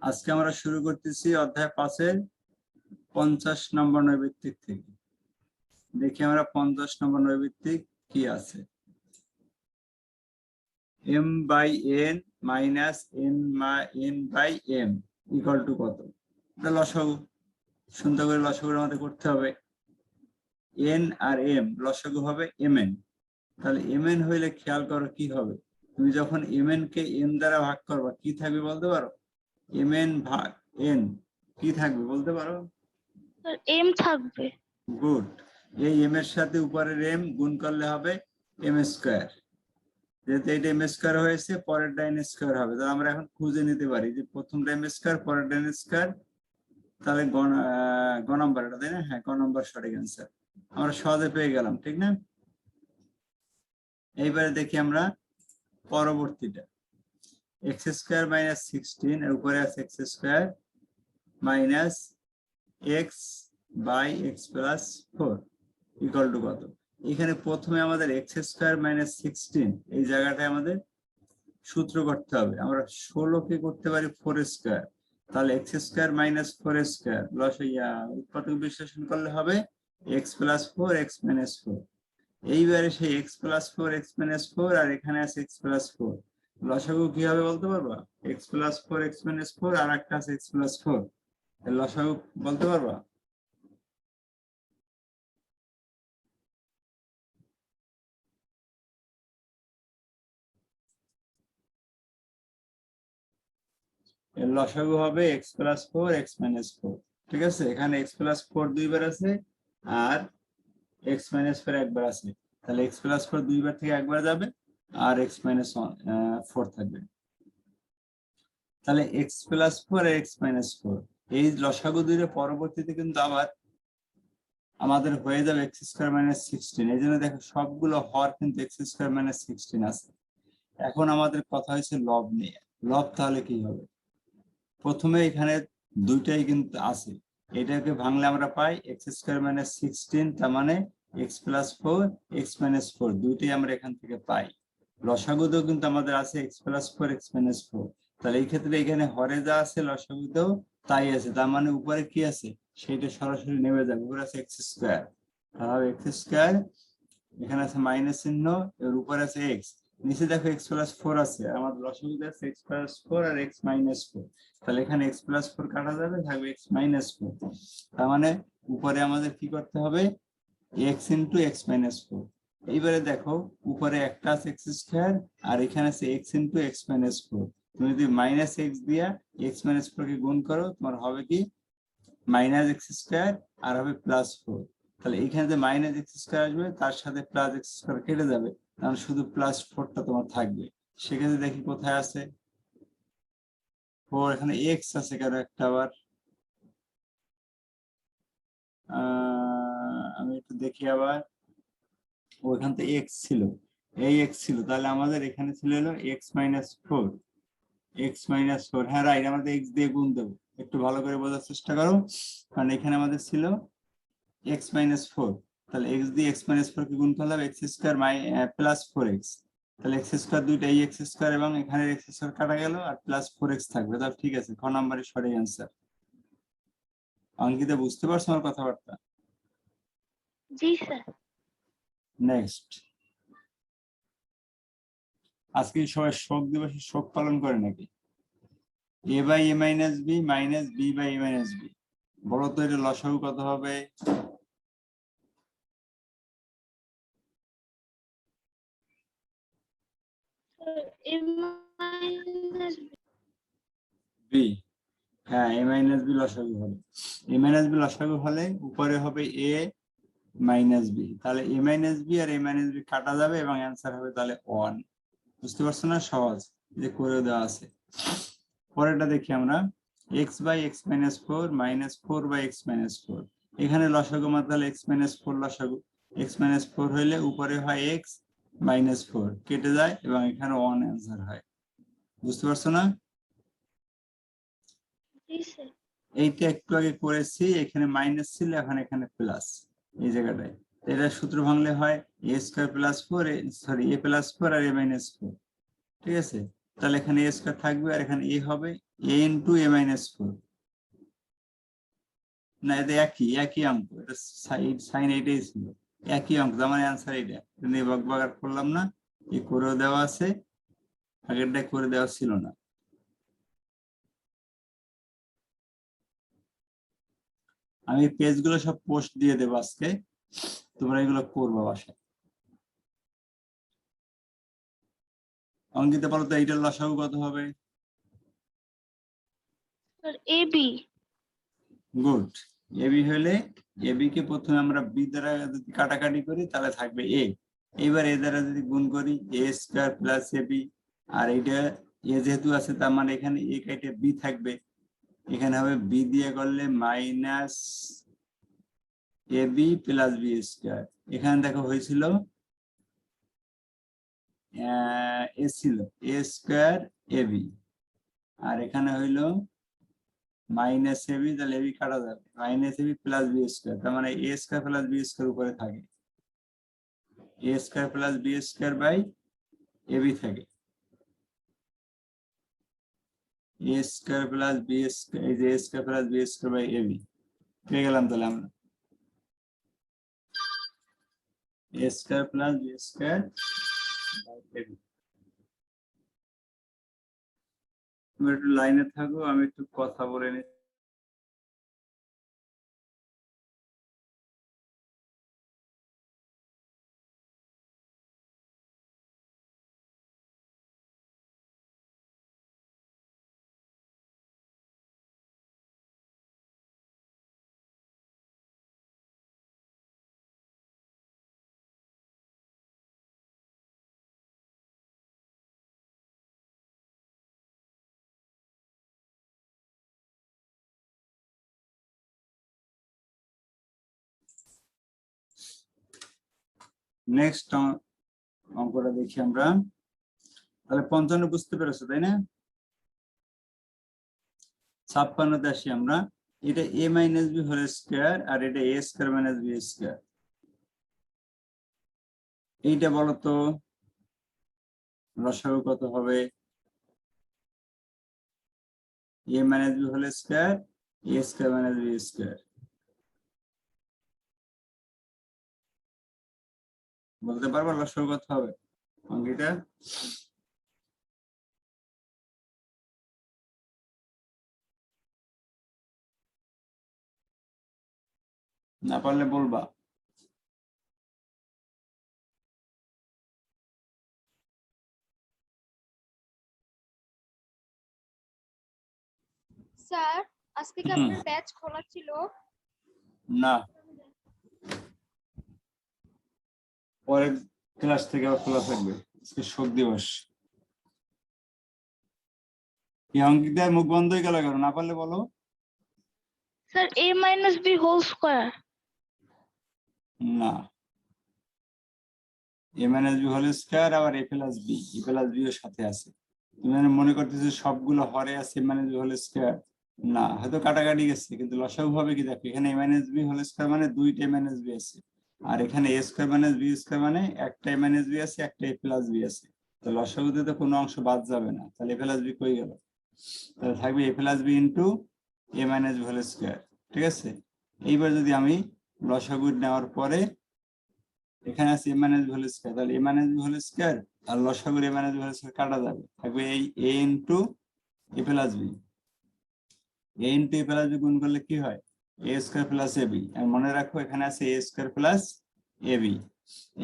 আজকে আমরা শুরু করতেছি অধ্যায় 5-এর 50 নম্বর নৈর্ব্যক্তিক থেকে। দেখি আমরা 50 নম্বর নৈর্ব্যক্তিক কি আছে। m by n minus n by m equal to কত? এটা লসাগু। সুন্দর করে লসাগুর আমাদের করতে হবে। n আর m লসাগু হবে mn। তাহলে mn হইলে খেয়াল করো কি হবে। তুমি যখন mn কে m দ্বারা ভাগ করবা কি থাকবে বলতে পারো? mn ভাগ n কি থাকবে বলতে পারো? m থাকবে। গুড। এই m এর সাথে উপরের m গুণ করলে হবে m স্কয়ার। যেহেতু এটা m স্কয়ার হয়েছে পরেরটা n স্কয়ার হবে। তাহলে আমরা এখন খুঁজে নিতে পারি যে প্রথমটা m স্কয়ার পরেরটা n স্কয়ার। তাহলে গ নাম্বারটা তাই না? হ্যাঁ, গ নাম্বার সঠিক অ্যান্সার। আমরা সহজে পেয়ে গেলাম, ঠিক না? এইবারে দেখি আমরা পরবর্তীটা। x স্কয়ার মাইনাস 16 এর উপরে আছে x square minus x by x plus 4 equal to কত? এখানে প্রথমে আমাদের x স্কয়ার মাইনাস 16 এই জায়গাটায় আমাদের সূত্র করতে হবে। আমরা 16 কে করতে পারি 4 স্কয়ার। তাহলে x স্কয়ার মাইনাস 4 স্কয়ার উৎপাদক বিশ্লেষণ করলে হবে x প্লাস 4 x মাইনাস 4। এইবারে সেই x প্লাস 4 x মাইনাস 4 আর এখানে আছে x প্লাস 4। লসাগু কি হবে বলতে পারবা? x প্লাস 4 x মাইনাস 4 আর একটা আছে x প্লাস 4। এর লসাগু বলতে পারবা? এর লসাগু হবে x প্লাস 4 x মাইনাস 4। ঠিক আছে, এখানে x প্লাস 4 দুইবার আছে আর x মাইনাস 4 একবার আছে। তাহলে x প্লাস 4 দুইবার থেকে একবার যাবে আর x মাইনাস 4 থাকবে। তাহলে x প্লাস 4 আর x মাইনাস 4 এই লসাগু দুইয়ের পরবর্তীতে কিন্তু আবার আমাদের হয়ে যাবে x স্কয়ার মাইনাস 16। এই জন্য দেখো সবগুলো হর কিন্তু x স্কয়ার মাইনাস 16 আছে। এখন আমাদের কথা হয়েছে লব নিয়ে। লব তাহলে কি হবে? প্রথমে এখানে দুইটাই কিন্তু আছে, এটাকে ভাঙলে আমরা পাই x স্কয়ার মাইনাস 16, তার মানে x প্লাস 4 x মাইনাস 4 দুইটাই আমরা এখান থেকে পাই। লসাগুতেও কিন্তু আমাদের আছে x প্লাস 4 x মাইনাস 4। তাহলে এই ক্ষেত্রে এখানে হরে যা আছে লসাগুতেও তাই আছে, তার মানে উপরে কি আছে সেটা সরাসরি নেমে যাবে। উপরে আছে x স্কয়ার, তাহলে x স্কয়ার, এখানে আছে মাইনাস চিহ্ন, এর উপরে আছে x, নিচে দেখো x প্লাস 4 আছে, আমাদের লসাগুতে আছে x প্লাস 4 আর x মাইনাস 4। তাহলে এখানে x প্লাস 4 কাটা যাবে, থাকবে x মাইনাস 4। তার মানে উপরে আমাদের কি করতে হবে? x into x minus 4। এইবারে দেখো উপরে একটা আছে x স্কয়ার আর এখানে আছে x ইনটু x মাইনাস 4। তুমি যদি মাইনাস x দিয়া x মাইনাস 4 কে গুণ করো তোমার হবে কি মাইনাস x স্কয়ার আর হবে প্লাস 4। তাহলে এখানে যে মাইনাস x স্কয়ার আসবে তার সাথে প্লাস x স্কয়ার কেটে যাবে, তাহলে শুধু প্লাস 4টা তোমার থাকবে। সেক্ষেত্রে দেখি কোথায় আছে 4, এখানে x আছে কেন একটা, আবার আমি একটু দেখি আবার, ওইখান থেকে x ছিল, এই x ছিল, তাহলে আমাদের এখানে ছিল হলো x মাইনাস 4। x মাইনাস 4, হ্যাঁ রাইট, আমাদের x দিয়ে গুণ দেবো। একটু ভালো করে বোঝার চেষ্টা করো, কারণ এখানে আমাদের ছিল x মাইনাস 4, তাহলে x দিয়ে x মাইনাস 4 কে গুণ করলে হবে x স্কয়ার প্লাস 4x। তাহলে x স্কয়ার দুইটা এই x স্কয়ার এবং এখানে x স্কয়ার কাটা গেল আর প্লাস 4x থাকবে। তাহলে ঠিক আছে, খ নম্বরের সঠিক অ্যান্সার। অঙ্কিতা বুঝতে পারছো আমার কথাবার্তা? জি স্যার। নেক্সট, আজকে সবাই শোক দিবসে শোক পালন করে নাকি? a by a minus b minus b by a minus b, বলো তো এটা লসাগু কত হবে? b, হ্যাঁ a মাইনাস b লসাগু হবে। a মাইনাস b লসাগু হলে উপরে হবে a মাইনাস b, তাহলে a মাইনাস b আর a মাইনাস b কাটা যাবে এবং অ্যান্সার হবে তাহলে 1। বুঝতে পারছো না? সহজ, যে করে দেওয়া আছে। পরেরটা দেখি আমরা, x by x minus 4 minus 4 by x minus 4। এখানে লসাগু মাত্র তাহলে x মাইনাস 4 লসাগু, x মাইনাস 4 হইলে উপরে হয় x মাইনাস 4 কেটে যায় এবং এখানে 1 অ্যান্সার হয়। বুঝতে পারছো না? এইটা একটু আগে করেছি, এখানে মাইনাস ছিল এখন এখানে প্লাস এই জায়গাটায়। এটা সূত্র ভাঙলে হয় a square plus 4 sorry a plus 4 আর a মাইনাস 4। ঠিক আছে, তাহলে এখানে এ স্কয়ার থাকবে আর এখানে এ হবে এ ইন্টু এ মাইনাস 4। না, এটা একই অঙ্ক, এটা সাইন এইটাই ছিল, একই অঙ্ক, আমার অ্যান্সার এটা নিয়ে বকবকার করলাম না। এই করেও দেওয়া আছে, আগেরটা করে দেওয়া ছিল না। আমি পেজগুলো সব পোস্ট দিয়ে দেবো আজকে, তোমরা এগুলো করবো বাসায়। অঙ্কিতা বলো তো এইটার লসাগু কত হবে? Sir AB. গুড। এবি হলে এবি কে প্রথমে আমরা বি দ্বারা যদি কাটাকাটি করি তাহলে থাকবে এ। এবার এ দ্বারা যদি গুণ করি এ স্কয়ার প্লাস এবি, আর এইটা এ যেহেতু আছে তার মানে এখানে এ কেটে বি থাকবে, এখানে হবে বি দিয়ে করলে minus AB plus B square. এখানে দেখো হয়েছিল এ ছিল এ স্কয়ার এবি, আর এখানে হইলো মাইনাস এবি, তাহলে এবি কাটা যাবে, minus AB plus B square, তার মানে A square plus B square উপরে থাকে, A square plus B square by AB থাকে, A square plus B square, এই যে A square plus B square by AB পেয়ে গেলাম। তাহলে আমরা A square plus B square by AB. তুমি একটু লাইনে থাকো, আমি একটু কথা বলে নিই। নেক্সট অঙ্কটা দেখি আমরা। তাহলে 55 বুঝতে পেরেছো তাই না? 56তে আসি আমরা। এটা এ মাইনাস বি হোল স্কয়ার আর এটা এ স্কয়ার মাইনাস বি স্কয়ার। এইটা বলো তো লসাগু কত হবে? এ মাইনাস বি হোল স্কয়ার এ স্কয়ার মাইনাস বি স্কয়ার, বলতে পারবা লসাগু কত হবে অঙ্কটা? না পারলে বলবা। স্যার, আজকে কি আপনার ব্যাচ খোলা ছিল? না, পরের ক্লাস থেকে আবার খোলা থাকবে, আজকে শোক দিবস। এই অঙ্কিতার মুখ বন্ধ হয়ে গেল কেন? না পারলে বলো। স্যার এ মাইনাস বি হোল স্কোয়ার। না, এ মাইনাস বি হোল স্কয়ার আবার এ প্লাস বি, এ প্লাস বি এর সাথে আছে। তুমি মনে করতেছো সবগুলো হরে আছে এ মাইনাস বি হোল স্কয়ার? না, হয়তো কাটাকাটি গেছে, কিন্তু লসাগু হবে কি দেখো, এখানে এ মাইনাস বি হোল স্কয়ার মানে দুইটা এ মাইনাস বি আছে, আর এখানে এ স্কয়ার মাইনাস বি স্কয়ার মানে একটা এ মাইনাস বি আছে একটা এ প্লাস বি আছে। তো লসাগুতে তো কোনো অংশ বাদ যাবে না, তাহলে এ প্লাস বি কই গেল? তাহলে থাকবে এ প্লাস বি ইন্টু এ মাইনাস বি হোল স্কয়ার। ঠিক আছে, এইবার যদি আমি লসাগু নেওয়ার পরে এখানে আছে এ মাইনাস বি হোল স্কয়ার, তাহলে এ মাইনাস বি হোল স্কয়ার আর লসাগুর এ মাইনাস বি হোল স্কয়ার কাটা যাবে, থাকবে এই এ ইন্টু এ প্লাস বি। এ ইন্টু এ প্লাস বি গুণ করলে কি হয়? এ স্কয়ার প্লাস এ বি। আর মনে রাখো এখানে আছে এ স্কয়ার প্লাস এ বি।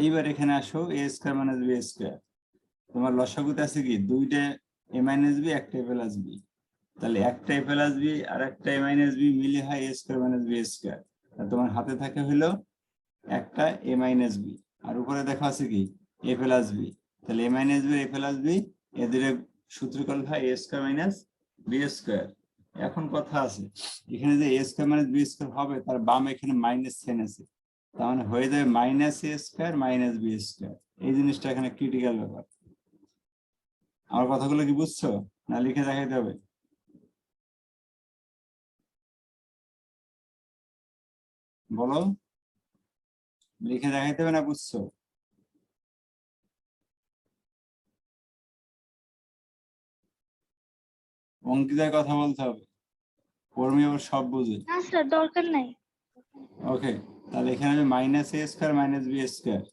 এইবার এখানে আসো এ স্কয়ার মাইনাস বি স্কয়ার, তোমার লসাগুতে আছে কি দুইটা এ মাইনাস বি একটা এ প্লাস বি, তাহলে একটা এ প্লাস বি আর একটা এ মাইনাস বি মিলে হয় এ স্কয়ার মাইনাস বি স্কয়ার। আর তোমার হাতে থাকে হলো একটা এ মাইনাস বি, আর উপরে দেখা আছে কি এ প্লাস বি, তাহলে এ minus B A plus B এদের সূত্র করলে হয় এ স্কয়ার মাইনাস বি স্কয়ার। এখন কথা আছে এখানে যে A square minus B square হবে তার বাম এখানে মাইনাস সাইন আছে, তার মানে হয়ে যাবে মাইনাস এ স্কয়ার মাইনাস বি স্কয়ার। এই জিনিসটা এখানে ক্রিটিক্যাল ব্যাপার। আমার কথাগুলো কি বুঝছো না লিখে দেখাইতে হবে? বলো, লিখে দেখাইতে হবে না বুঝছো? অঙ্কিতার কথা বলতে হবে, কর্মী আবার সব বুঝে। না স্যার দরকার নাই। ওকে, তাহলে এখানে আমি minus A square minus B square,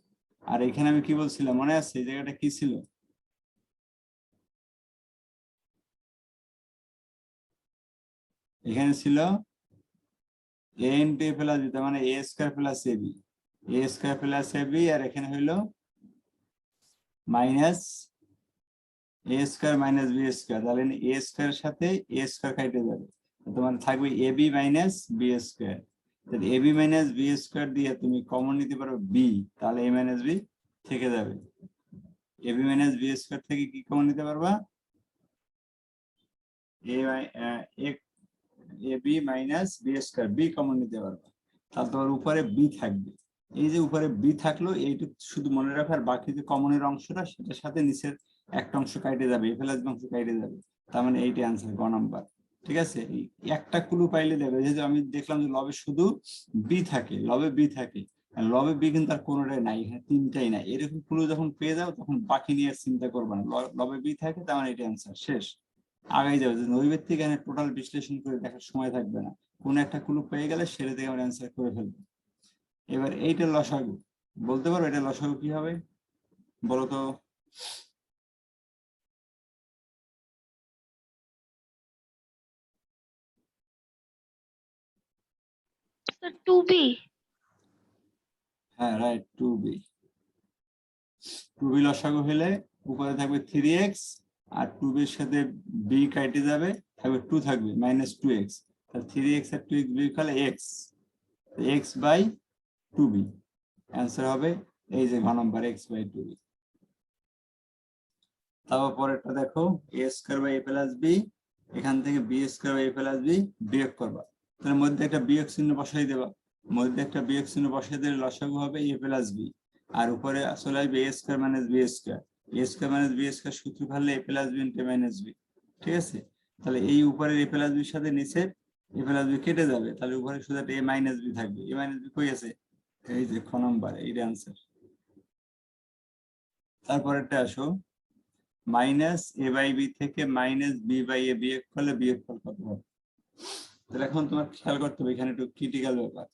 আর এখানে আমি কি বলছিলাম মনে আছে এই জায়গাটা কি ছিল? এখানে ছিল এ ইন্টু এ প্লাস বি, তার মানে এ square plus A B, A square plus A B, আর এখানে হইলো minus A square minus B square, তাহলে এ স্কোয়ার সাথে এ স্কোয়ার কেটে যাবে, তোমার থাকবে এ বি মাইনাস বি স্কোয়ার। তাহলে এ বি মাইনাস বি স্কোয়ার দিয়ে তুমি কমন নিতে পারো বি, তাহলে এ মাইনাস বি থেকে যাবে। A B minus B square থেকে কি কমন নিতে পারবা? A B minus B square, B common নিতে পারবা, তাহলে তোমার উপরে বি থাকবে। এই যে উপরে বি থাকলো এইটুকু শুধু মনে রাখার, বাকি যে কমনের অংশটা সেটার সাথে নিচের একটা অংশ কাটে যাবে, এ প্লাস অংশ কাটে যাবে, তার মানে এইটা আনসার গ নাম্বার। ঠিক আছে, এই একটা ক্লু পাইলে দেবে, যেহেতু আমি দেখলাম যে লবে শুধু বি থাকে, লবে বি থাকে, লবে বি কিন্তু আর কোনোটাই নাই, এখানে তিনটাই নাই, এরকম ক্লু যখন পেয়ে যাও তখন বাকি নিয়ে চিন্তা করবে না, লবে বি থাকে তার মানে এটা আনসার শেষ, আগাই যাবে। নৈবেদ্যিক এখানে টোটাল বিশ্লেষণ করে দেখার সময় থাকবে না, কোন একটা ক্লু পেয়ে গেলে সেটা থেকে আমরা অ্যান্সার করে ফেলবো। এবার এইটা লসাগু, বলতে পারো এটা লসাগু কি হবে বলো তো? Sir 2b। হ্যাঁ রাইট, 2b। 2b লসাগু হলে উপরে থাকবে 3x, আর 2b এর সাথে b কেটে যাবে, থাকবে 2, থাকবে মাইনাস 2x, তাহলে 3x আর 2x বিয়োগ করলে x, x by 2b, answer হবে এই যে ঘ নম্বর x বাই 2b। তারপর পরেরটা দেখো, A square by A plus B, এখান থেকে B square by A plus B বিয়োগ করবা, তার মধ্যে একটা বিয়োগ চিহ্ন বসাই দেবা, মধ্যে একটা বিয়োগ চিহ্ন বসাই দিলে লসাগু হবে এ প্লাস বি, আর উপরে আসলে আসবে A square minus B square, A square minus B square সূত্র ফেললে A plus B into minus B. ঠিক আছে, তাহলে এই উপরের এ প্লাস বির সাথে নিচে এ প্লাস বি কেটে যাবে, তাহলে উপরে শুধু একটা এ মাইনাস বি থাকবে, এ মাইনাস বি কই আছে? এই যে খ নম্বর, এইটা আনসার। তারপরেরটা আসো, মাইনাস এ বাই বি থেকে মাইনাস বি বাই এ বিয়োগ করলে বিয়োগফল কত হবে? তাহলে এখন তোমার খেয়াল করতে হবে, এখানে একটু ক্রিটিক্যাল ব্যাপার,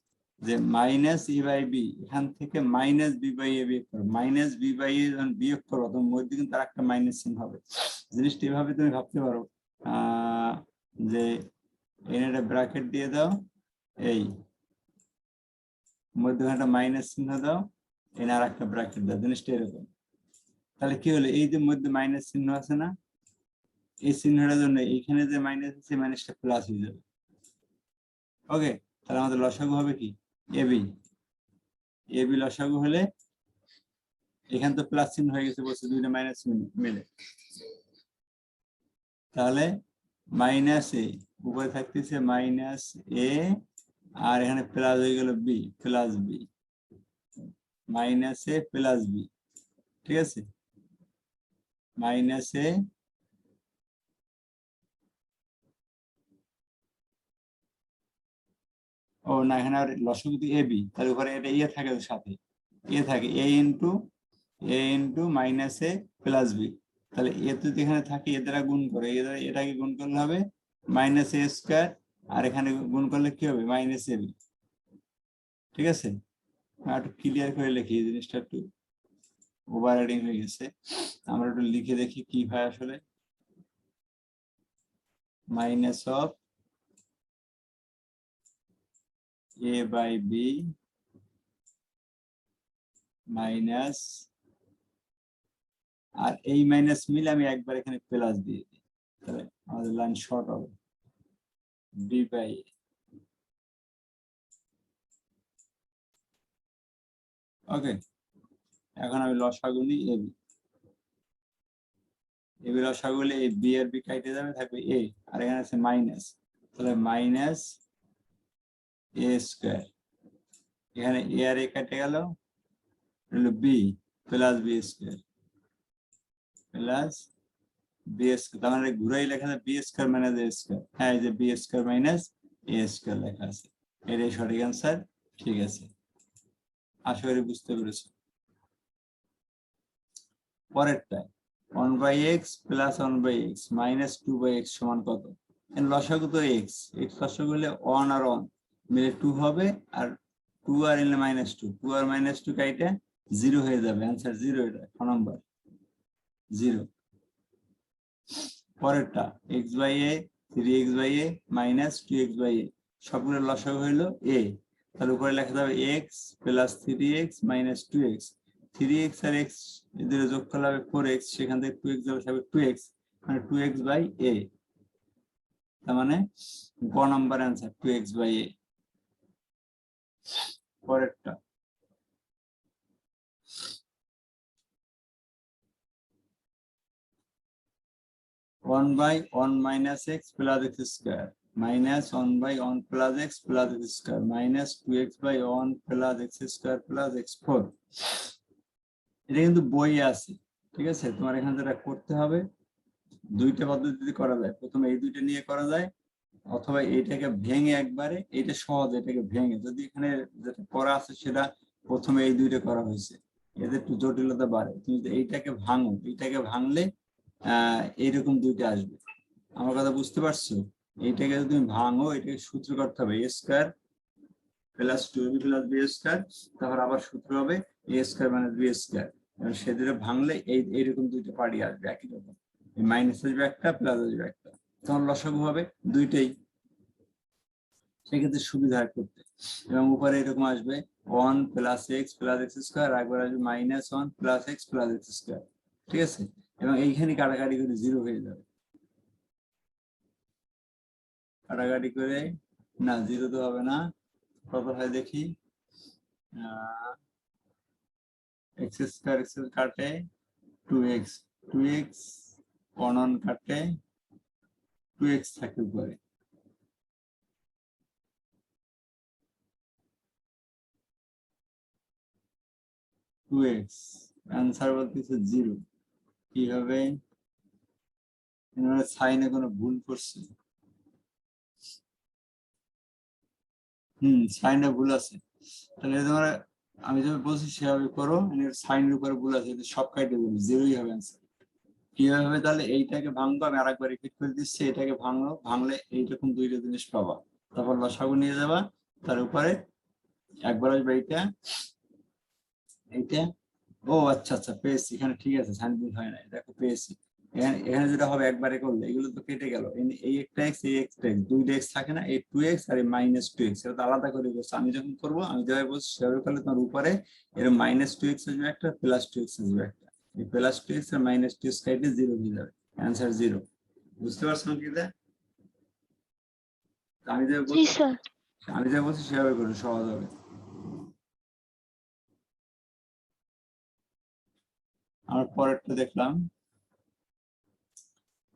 যে মাইনাস এ বাই বি, এখান থেকে মাইনাস বি বাই এ বিয়োগ করো, মাইনাস বি বাই এ যখন বিয়োগ করো তোমার মধ্যে কিন্তু আর একটা মাইনাস চিহ্ন হবে। জিনিসটা এভাবে তুমি ভাবতে পারো, যে এখানে একটা ব্র্যাকেট দিয়ে দাও, এই মধ্যে একটা মাইনাস চিহ্ন দাও, এখানে আর একটা ব্র্যাকেট দাও, জিনিসটা এরকম। তাহলে কি হলো, এই যে মধ্যে মাইনাস চিহ্ন আছে না, এই চিহ্নটার জন্য এইখানে যে মাইনাস আছে মাইনাসটা প্লাস হয়ে যাবে। ওকে, তাহলে আমাদের লসাগু হবে কি? এবি, এবি লসাগু হলে এখানে তো প্লাস চিহ্ন হয়ে গেছে, বলছে দুইটা মাইনাস মিলে, তাহলে মাইনাস এ উপরে থাকতেছে মাইনাস এ, আর এখানে প্লাস হয়ে গেল বি, প্লাস বি, মাইনাস এ প্লাস বি। ঠিক আছে, মাইনাস এ ও না, এখানে আর লসাগু এ বি, তাহলে উপরে এটা ইয়ে থাকে সাথে, এ থাকে এ ইন্টু মাইনাস এ প্লাস বি, তাহলে এ যদি এখানে থাকে এ দ্বারা গুণ করে, এ দ্বারা এটাকে গুণ করলে হবে মাইনাস এ স্কোয়ার, আর এখানে গুণ করলে কি হবে মাইনাস এ বি। ঠিক আছে, একটু ক্লিয়ার করে লিখি, এই জিনিসটা একটু ওভার রাইডিং হয়ে গেছে, আমরা একটু লিখে দেখি কি হয় আসলে। Minus of A by B minus, আর এই মাইনাস মিলে আমি একবার এখানে প্লাস দিয়ে দিই, তাহলে আমাদের লাইন শর্ট হবে বি বাই। ওকে, এখন আমি লসাগু নিই এবি, এবি লসাগু হলে এই বি আর বি কাটে যাবে, থাকবে এ, আর এখানে আছে মাইনাস, তাহলে মাইনাস এ স্কোয়ার, এখানে এ আর এ কেটে গেল, হলো B plus B square, plus B square, তার মানে ঘুরাই লেখা আছে B square minus A square, হ্যাঁ এই যে B square minus A square লেখা আছে, এটাই সঠিক অ্যান্সার। ঠিক আছে, আশা করি বুঝতে পেরেছো। পরেরটা, 1/x plus 1/x minus 2/x সমান কত? লসাগু তো x, x লসাগু হলে 1 আর 1 মিলে 2 হবে, আর 2 আর এলে -2, 2 আর -2 কাইটা 0 হয়ে যাবে, অ্যান্সার 0। এটা ক নাম্বার 0। পরেরটা x/a 3x/a মাইনাস 2x/a সবগুলো লসাগু হইলো a, তাহলে উপরে লেখা যাবে x plus 3x minus 2x, 3x আর x এদের যোগ করলে হবে 4x, সেখান থেকে 2x যাবে 2x, মানে 2x/a, তার মানে গ নাম্বার অ্যান্সার 2x/a। পরেরটা one by 1 minus x plus x square minus 1 by 1 plus x plus x square minus 2x by 1 plus x square plus x4। এটা কিন্তু বইয়ে আছে, ঠিক আছে? তোমার এখানে যেটা করতে হবে, দুইটা পদ্ধতিতে করা যায়। প্রথমে এই দুইটা নিয়ে করা যায়, অথবা এইটাকে ভেঙে একবারে, এইটা সহজ, এটাকে ভেঙে, যদি এখানে যেটা করা আছে সেটা প্রথমে এই দুইটা করা হয়েছে, এদের একটু জটিলতা বাড়ে। তুমি যদি এইটাকে ভাঙো, এইটাকে ভাঙলে এইরকম দুইটা আসবে। আমার কথা বুঝতে পারছো? এইটাকে যদি তুমি ভাঙো, এটাকে সূত্র করতে হবে a square plus 2ab plus b square, তারপর আবার সূত্র হবে a square minus b square. সেদিকে ভাঙলে এইরকম দুইটা পার্টি আসবে একই রকম, মাইনাস আসবে একটা, প্লাস আসবে একটা, তখন লসাগু হবে দুইটাই, সেক্ষেত্রে সুবিধা হয় করতে। এবং উপরে এরকম আসবে 1 plus x plus x square, একবার আসবে -1 plus x plus x square, ঠিক আছে? এবং এইখানে কাটাকাটি করে 0 হয়ে যাবে, কাটাকাটি করে, না 0 তো হবে না, কত হয় দেখি, x স্কয়ার x কাটে 2x, 2x 1 কাটে 2x থাকে উপরে, অ্যান্সার বলতেছে 0। কি হবে? সাইনে কোনো ভুল করছে? সাইনে ভুল আছে, তাহলে তোমরা আমি যেভাবে বলছি সেভাবে করো, সাইনের উপরে ভুল আছে, সব কাইটে বলি 0ই হবে অ্যান্সার। কিভাবে হবে? তাহলে এইটাকে ভাঙবো, আমি আরেকবার রিপিট করে দিচ্ছি, এটাকে ভাঙলো, ভাঙলে এইরকম দুইটা জিনিস পাবা, তারপর লসাগু নিয়ে যাবা, তার উপরে একবার আসবে এইটা, এইটা, ও আচ্ছা আচ্ছা পেয়েছি, এখানে ঠিক আছে, সাইন ভুল হয় না, দেখো পেয়েছি। এখানে যেটা হবে একবারে করলে এগুলো তো কেটে গেল, এই একটা এক্স, এই একটা এক্স, দুইটা এক্স থাকে না, এই 2x আর এই -2x, এটা তো আলাদা করে বলছি। আমি যখন করবো, আমি যেভাবে বলছি সেভাবে করলে তোমার উপরে এর -2x আসবে একটা, +2x আসবে একটা, এই +2x আর -2x কেটে 0 হয়ে যাবে, অ্যান্সার 0। বুঝতে পারছো না কি? আমি যেভাবে জি বলছি, স্যার। সেভাবে করলে সহজ হবে। আমার পরেরটা দেখলাম,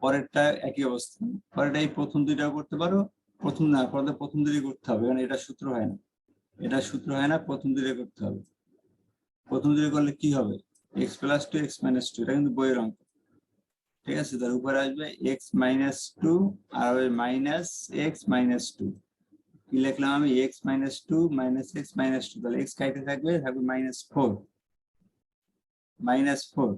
পরেরটা একই অবস্থা, পরেরটা এই প্রথম দুইটাও করতে পারো, প্রথম না করলে প্রথম দুটোই করতে হবে, কারণ এটা সূত্র হয় না, এটা সূত্র হয় না, প্রথম দুটো করতে হবে। প্রথম দুটো করলে কি হবে? x + 2 x - 2, এটা কিন্তু বইয়ের অঙ্ক, ঠিক আছে? তার উপরে আসবে x - 2 আর ওই -x - 2, কি লিখলাম আমি? x - 2 - x - 2, তাহলে x কাইটে থাকবে, থাকবে -4, -4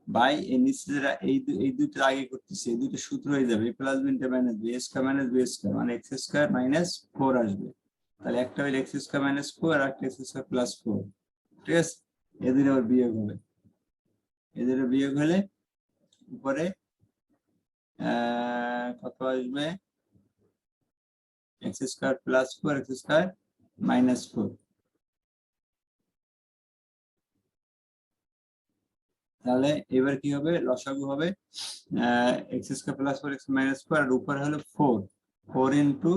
বাই এর নিচে যেটা এই দুটো আগে করতেছি, এই দুটো সূত্র হয়ে যাবে a + b * -b, a square - b square, মানে x স্কয়ার - 4 আসবে। তাহলে একটা হলো x স্কয়ার - 4 আর একটা x স্কয়ার + 4, ঠিক আছে? এদের আবার বিয়োগ হবে, এদের বিয়োগ হলে উপরে কত আসবে? x square + 4 x square - 4। তাহলে এবার কি হবে? লসাগু হবে x স্কয়ার + 4 x - 4, আর উপরে হলো 4, 4 ইনটু,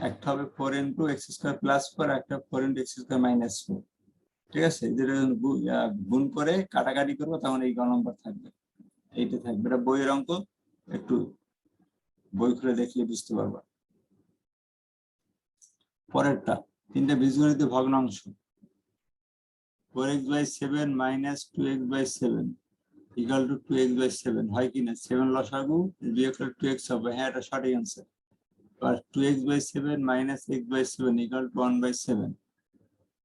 একটা হবে 4 ইনটু x স্কয়ার + 4, একটা 4 ইনটু x স্কয়ার - 4, ঠিক আছে? এদের গুণ করে কাটাকাটি করবো, তখন এই গ নম্বর থাকবে, এইটা থাকবে। এটা বইয়ের অঙ্ক, একটু বই খুলে দেখলে বুঝতে পারবা। পরেরটা তিনটা বীজগণিত ভগ্নাংশ, 4x/7 - 2x/7 = 2x/7 হয় কিনা? 7 লসাগু বিয়োগ করে 2x হবে, হ্যাঁ এটা সঠিক অ্যান্সার। আর 2x/7 - x/7 = 1/7,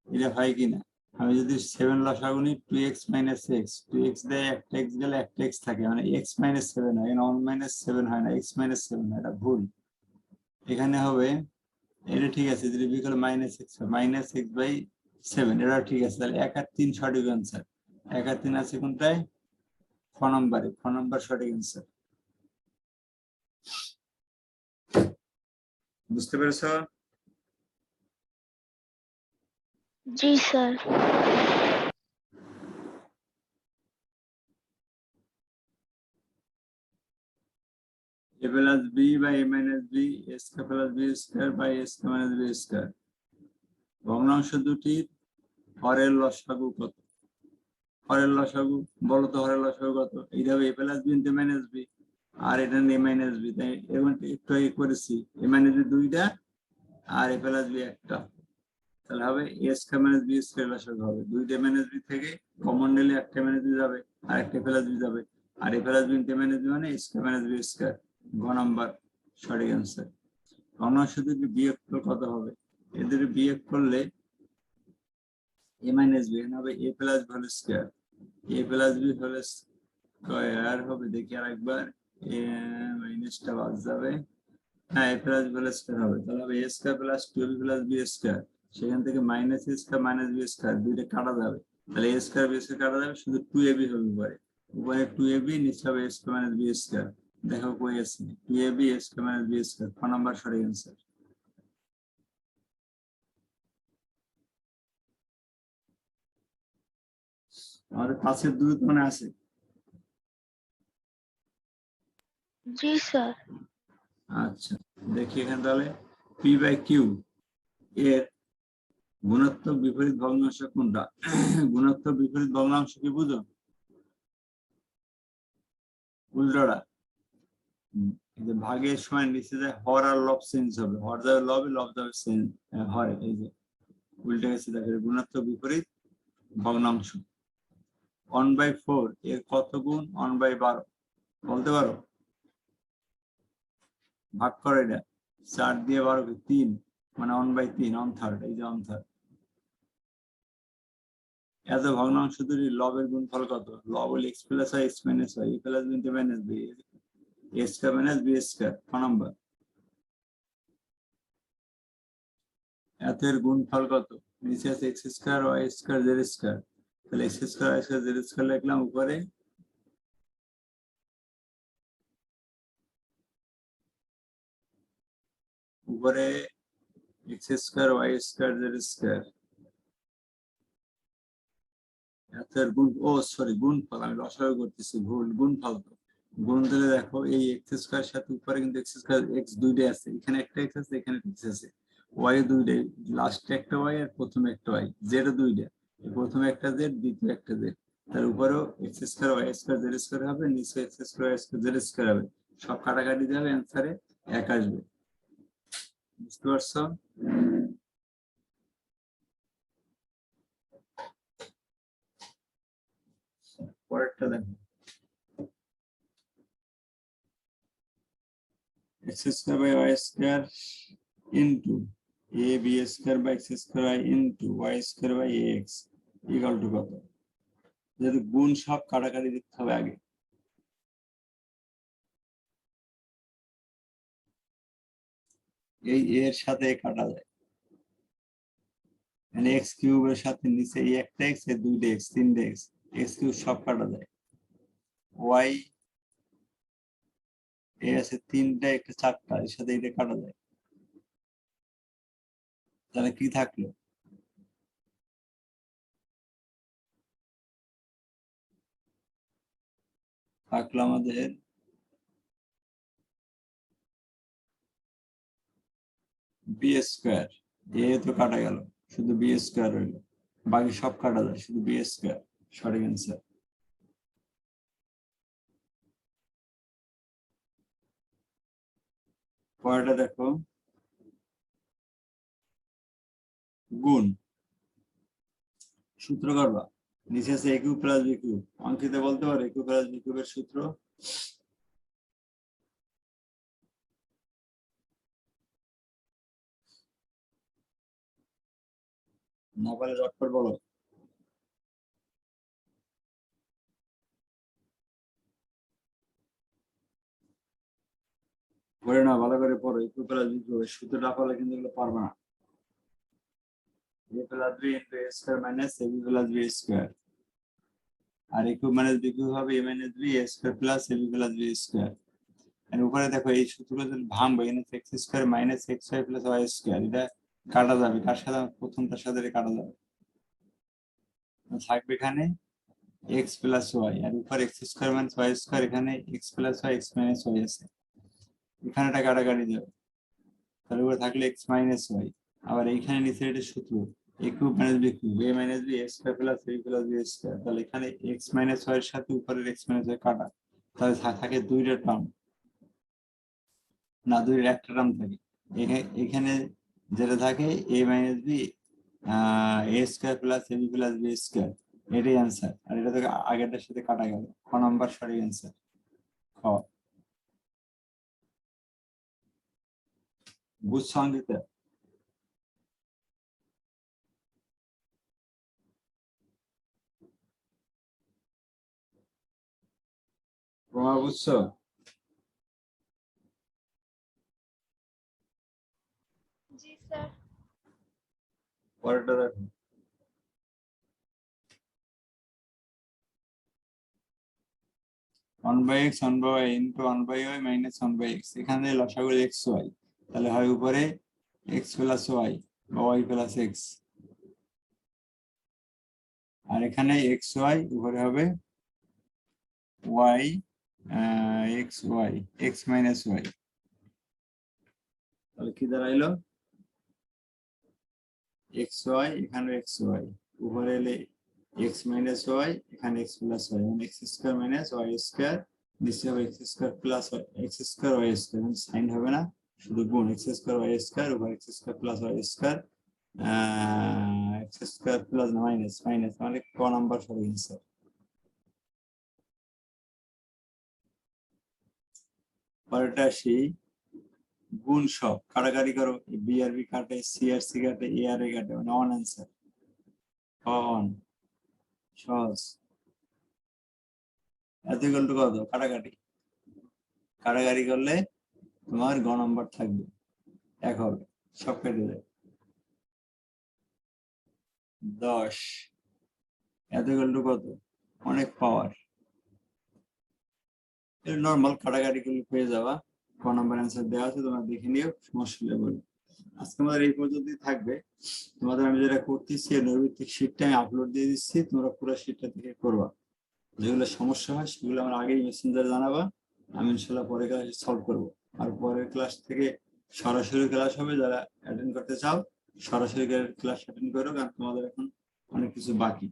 এটা হয় কিনা? আমি যদি 7 লসাগু নিই 2x - x, 2x দেয় একটা x গেলে একটা x থাকে, মানে x - 7 হয়, 1 - 7 হয় না, x - 7 হয়, এটা ভুল। এখানে হবে, এটা ঠিক আছে, যদি বিকল -x হয় -x/7, এটা ঠিক আছে। তাহলে 1 আর 3 সঠিক অ্যান্সার। 1 আর 3 আছে কোনটায়? খ নম্বরে, খ নম্বর সঠিক অ্যান্সার। বুঝতে পেরেছো? জি sir. a plus b by a minus b, a square plus b square by a square minus b square। ভগ্নাংশ দুটির হরের লসাগু কত? হরের লসাগু বলো তো, হরের লসাগু কত? এইটা হবে a plus b into minus b, আর এটা a minus b, তাই এরকম একটু আগে করেছি। a minus b দুইটা আর a plus b একটা, তাহলে হবে a square minus b square লসাগু হবে। দুইটা minus b থেকে কমন নিলে একটা minus b যাবে আর একটা plus b যাবে, আর a plus b into minus b মানে a square minus b square। গ নাম্বার সঠিক অ্যান্সার। ভগ্নাংশ দুটি বিয়োগ কত হবে? এদের বিয়োগ করলে a minus b এখানে হবে a plus b whole square, a plus b whole square হবে, দেখি আরেকবার, a minus টা বাদ যাবে, হ্যাঁ a plus b whole square হবে, তাহলে হবে a square plus 2b plus b square, সেখান থেকে minus a square minus b square দুইটা কাটা যাবে, তাহলে a square b square কাটা যাবে, শুধু 2ab হবে উপরে, উপরে 2ab, নিচে হবে a square minus b square। দেখো কই আছে 2ab a square minus b square, ক নাম্বার সঠিক অ্যান্সার। আমাদের পাশের দূরত্ব মনে আছে? জি স্যার। আচ্ছা, দেখি এখানে তাহলে p বাই কিউ এর গুণাত্মক বিপরীত ভগ্নাংশ কোনটা? গুণাত্মক বিপরীত ভগ্নাংশ কি বুঝো? উল্টোটা। ভাগের সময় নিচে যায় হর আর লব চেঞ্জ হবে, হর যাবে লবে, লব যাবে হরে, এই যে উল্টে গেছে, দেখো গুণাত্মক বিপরীত ভগ্নাংশ। 1/4 এর কত গুণ 1/12 বলতে পারো? ভাগ করো, এটা 4 দিয়ে 12 কে 3, মানে 1/3, 1/3, এই যে 1/3। এত ভগ্নাংশ দুটি লবের গুণফল কত? লব হল x plus y, x minus y, a plus b into minus b, a square minus b square. ক নাম্বার। এত এর গুণফল কত? নিচে আছে x square y square z square, তাহলে x square y square z square লিখলাম, উপরে উপরে x square y square z square. এত এর গুণ, ও সরি গুণফল, আমি লসাগু করতেছি, ভুল, গুণফল তো। গুণ দিলে দেখো এই এক্স স্কয়ার সাথে উপরে কিন্তু এক্স স্কয়ার এক্স দুইটাই আছে, এখানে একটা এক্স আছে, এখানে এক্স আছে, ওয়াই দুইটাই, লাস্টে একটা ওয়াই আর প্রথমে একটা ওয়াই, জেড দুইটা, প্রথমে একটা জেড দ্বিতীয় একটা জেড, তার উপরেও X square Y square Z square হবে, নিচে X square Y square Z square হবে, সব কাটাকাটি যাবে, অ্যান্সারে 1 আসবে। বুঝতে পারছো? পরেরটা দেখো, x square by y square into ab square by x square y into y square by ax equal to কত? যেহেতু গুণ সব কাটাকাটি দিতে হবে আগে, এই এর সাথে কাটা যায়, মানে এক্স কিউবের সাথে নিচে এই একটা এক্স, এর দুইটা এক্স, তিনটে এক্স, এক্স কিউব সব কাটা যায়, ওয়াই এ আছে তিনটা, একটা চারটা, এর সাথে এটা কাটা যায়, তাহলে কি থাকলো? থাকলো আমাদের বি স্কোয়ার, এ তো কাটা গেল, শুধু বি স্কোয়ার রইলো, বাকি সব কাটা যায়, শুধু বি স্কোয়ার সঠিক অ্যান্সার। পরেরটা দেখো, গুণ সূত্র করবা, নিচে আছে এ কিউব প্লাস বি কিউব, অঙ্কিতে বলতে পারো এ কিউব প্লাস বি কিউবের সূত্র? না পারলে চটপট বলো। পড়ে না ভালো করে পড়ো, একটু প্লাস বি কিউব সূত্র না পারলে কিন্তু এগুলো পারবে না। a plus B into a square minus ab plus B square, আর a cube minus B cube হবে a minus B a square plus ab plus B square. আর উপরে দেখো এই সূত্রগুলো যদি ভাঙবো, এখানে X square minus X Y plus Y square, এটা কাটা যাবে, কার সাথে? প্রথমটার সাথে এটা কাটা যাবে, থাকবে এখানে এক্স প্লাস ওয়াই, আর উপর X square minus Y square, এখানে X plus Y X minus Y আছে, এখানে এটা কাটাকাটি যাবে, তাহলে উপরে থাকলে এক্স মাইনাস ওয়াই। আবার এইখানে নিচে এটা সূত্র a cube minus B cube a minus B a square plus b plus B square, তাহলে এখানে এক্স মাইনাস ওয়াই এর সাথে উপরের এক্স মাইনাস ওয়াই কাটা, তাহলে থাকে দুইটা টার্ম, না দুইয়ের একটা টার্ম থাকে। এখানে যেটা থাকে a minus B a square plus ab plus B square, এটাই অ্যান্সার। আর এটা থেকে আগেরটার সাথে কাটা গেল, খ নাম্বার সঠিক অ্যান্সার খ। বুঝছো অঙ্কিতা? তোমার বুঝছো? জি স্যার। পরেরটা দেখো, 1/x 1/y into 1/y minus 1/x, এখানে লসাগু এক্স ওয়াই, তাহলে হয় উপরে এক্স প্লাস ওয়াই বা ওয়াই প্লাস এক্স, আর এখানে এক্স ওয়াই, উপরে হবে Y X Y X minus Y, তাহলে কি দাঁড়াইলো? এক্স ওয়াই, এখানে এক্স ওয়াই, উপরে এলে এক্স মাইনাস ওয়াই, এখানে এক্স প্লাস ওয়াই, মানে X square minus Y square, নিচে হবে X square plus X square Y square, sign হবে না, শুধু গুণ এক্স স্কোয়ার ওয়াই স্কোয়ার, উপর X square plus Y square, x square plus minus minus, মানে ক নাম্বার সঠিক অ্যান্সার। পরেরটা আসি, গুণ সব কাটাকাটি করো, বি আর বি কাটে, সি আর সি কাটে, এ আর এ কাটে, মানে অন অ্যান্সার অন, সহজ। এত ইকুয়াল টু কত? কাটাকাটি, কাটাকাটি করলে তোমার গ নাম্বার থাকবে, এক হবে, সব কেটে যাবে। 10 এত ইকুয়াল টু কত? অনেক পাওয়ার, নর্মাল কাটাকাটি করলে পেয়ে যাওয়া। ক নাম্বার অ্যান্সার দেওয়া আছে, তোমরা দেখে নিও, সমস্যা হলে বলো। আজকে আমাদের এই পর্যন্তই থাকবে। তোমাদের আমি যেটা করতেছি নৈর্ভিত্তিক শীটটা আমি আপলোড দিয়ে দিচ্ছি, তোমরা পুরো শীটটা থেকে করবা, যেগুলো সমস্যা হয় সেগুলো আমার আগেই মেসেঞ্জার জানাবা, আমি ইনশাল্লাহ পরে ক্লাস সলভ করবো। আর পরের ক্লাস থেকে সরাসরি ক্লাস হবে, যারা অ্যাটেন্ড করতে চাও সরাসরি ক্লাস অ্যাটেন্ড করো, কারণ তোমাদের এখন অনেক কিছু বাকি,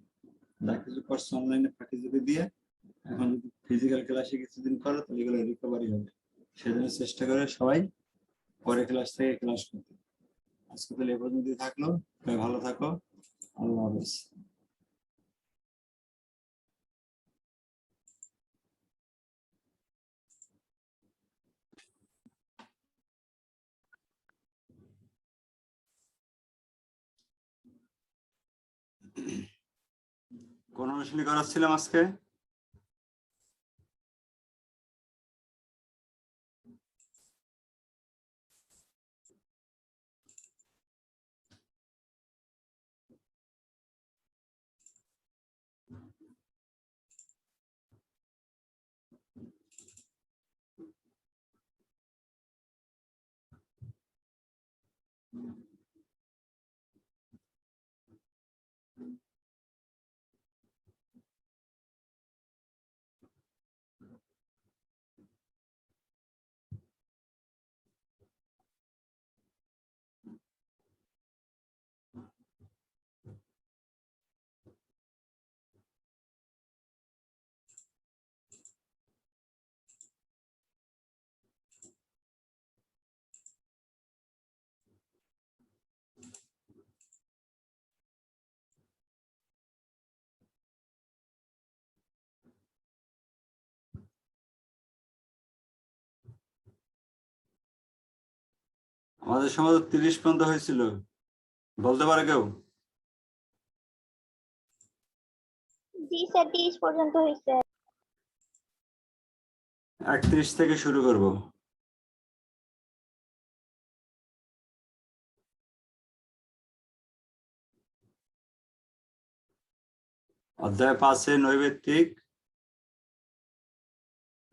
যা কিছু করছো অনলাইনে পার্টিসিপেট দিয়ে, এখন যদি ফিজিক্যাল ক্লাসে কিছুদিন করো তাহলে এগুলো রিকভারি হবে, সেজন্য চেষ্টা করে সবাই পরের ক্লাস থেকে ক্লাস করতে। আজকে তাহলে এ পর্যন্তই থাকলো, সবাই ভালো থাকো, আল্লাহ হাফেজ। কোন অনুশীলনী করাচ্ছিলাম আজকে? আমাদের সময় 30 পর্যন্ত হয়েছিল, বলতে পারে কেউ? জি স্যার, 30 পর্যন্ত হয়েছে। 31 থেকে শুরু করব। অধ্যায় 5 নৈবেত্তিক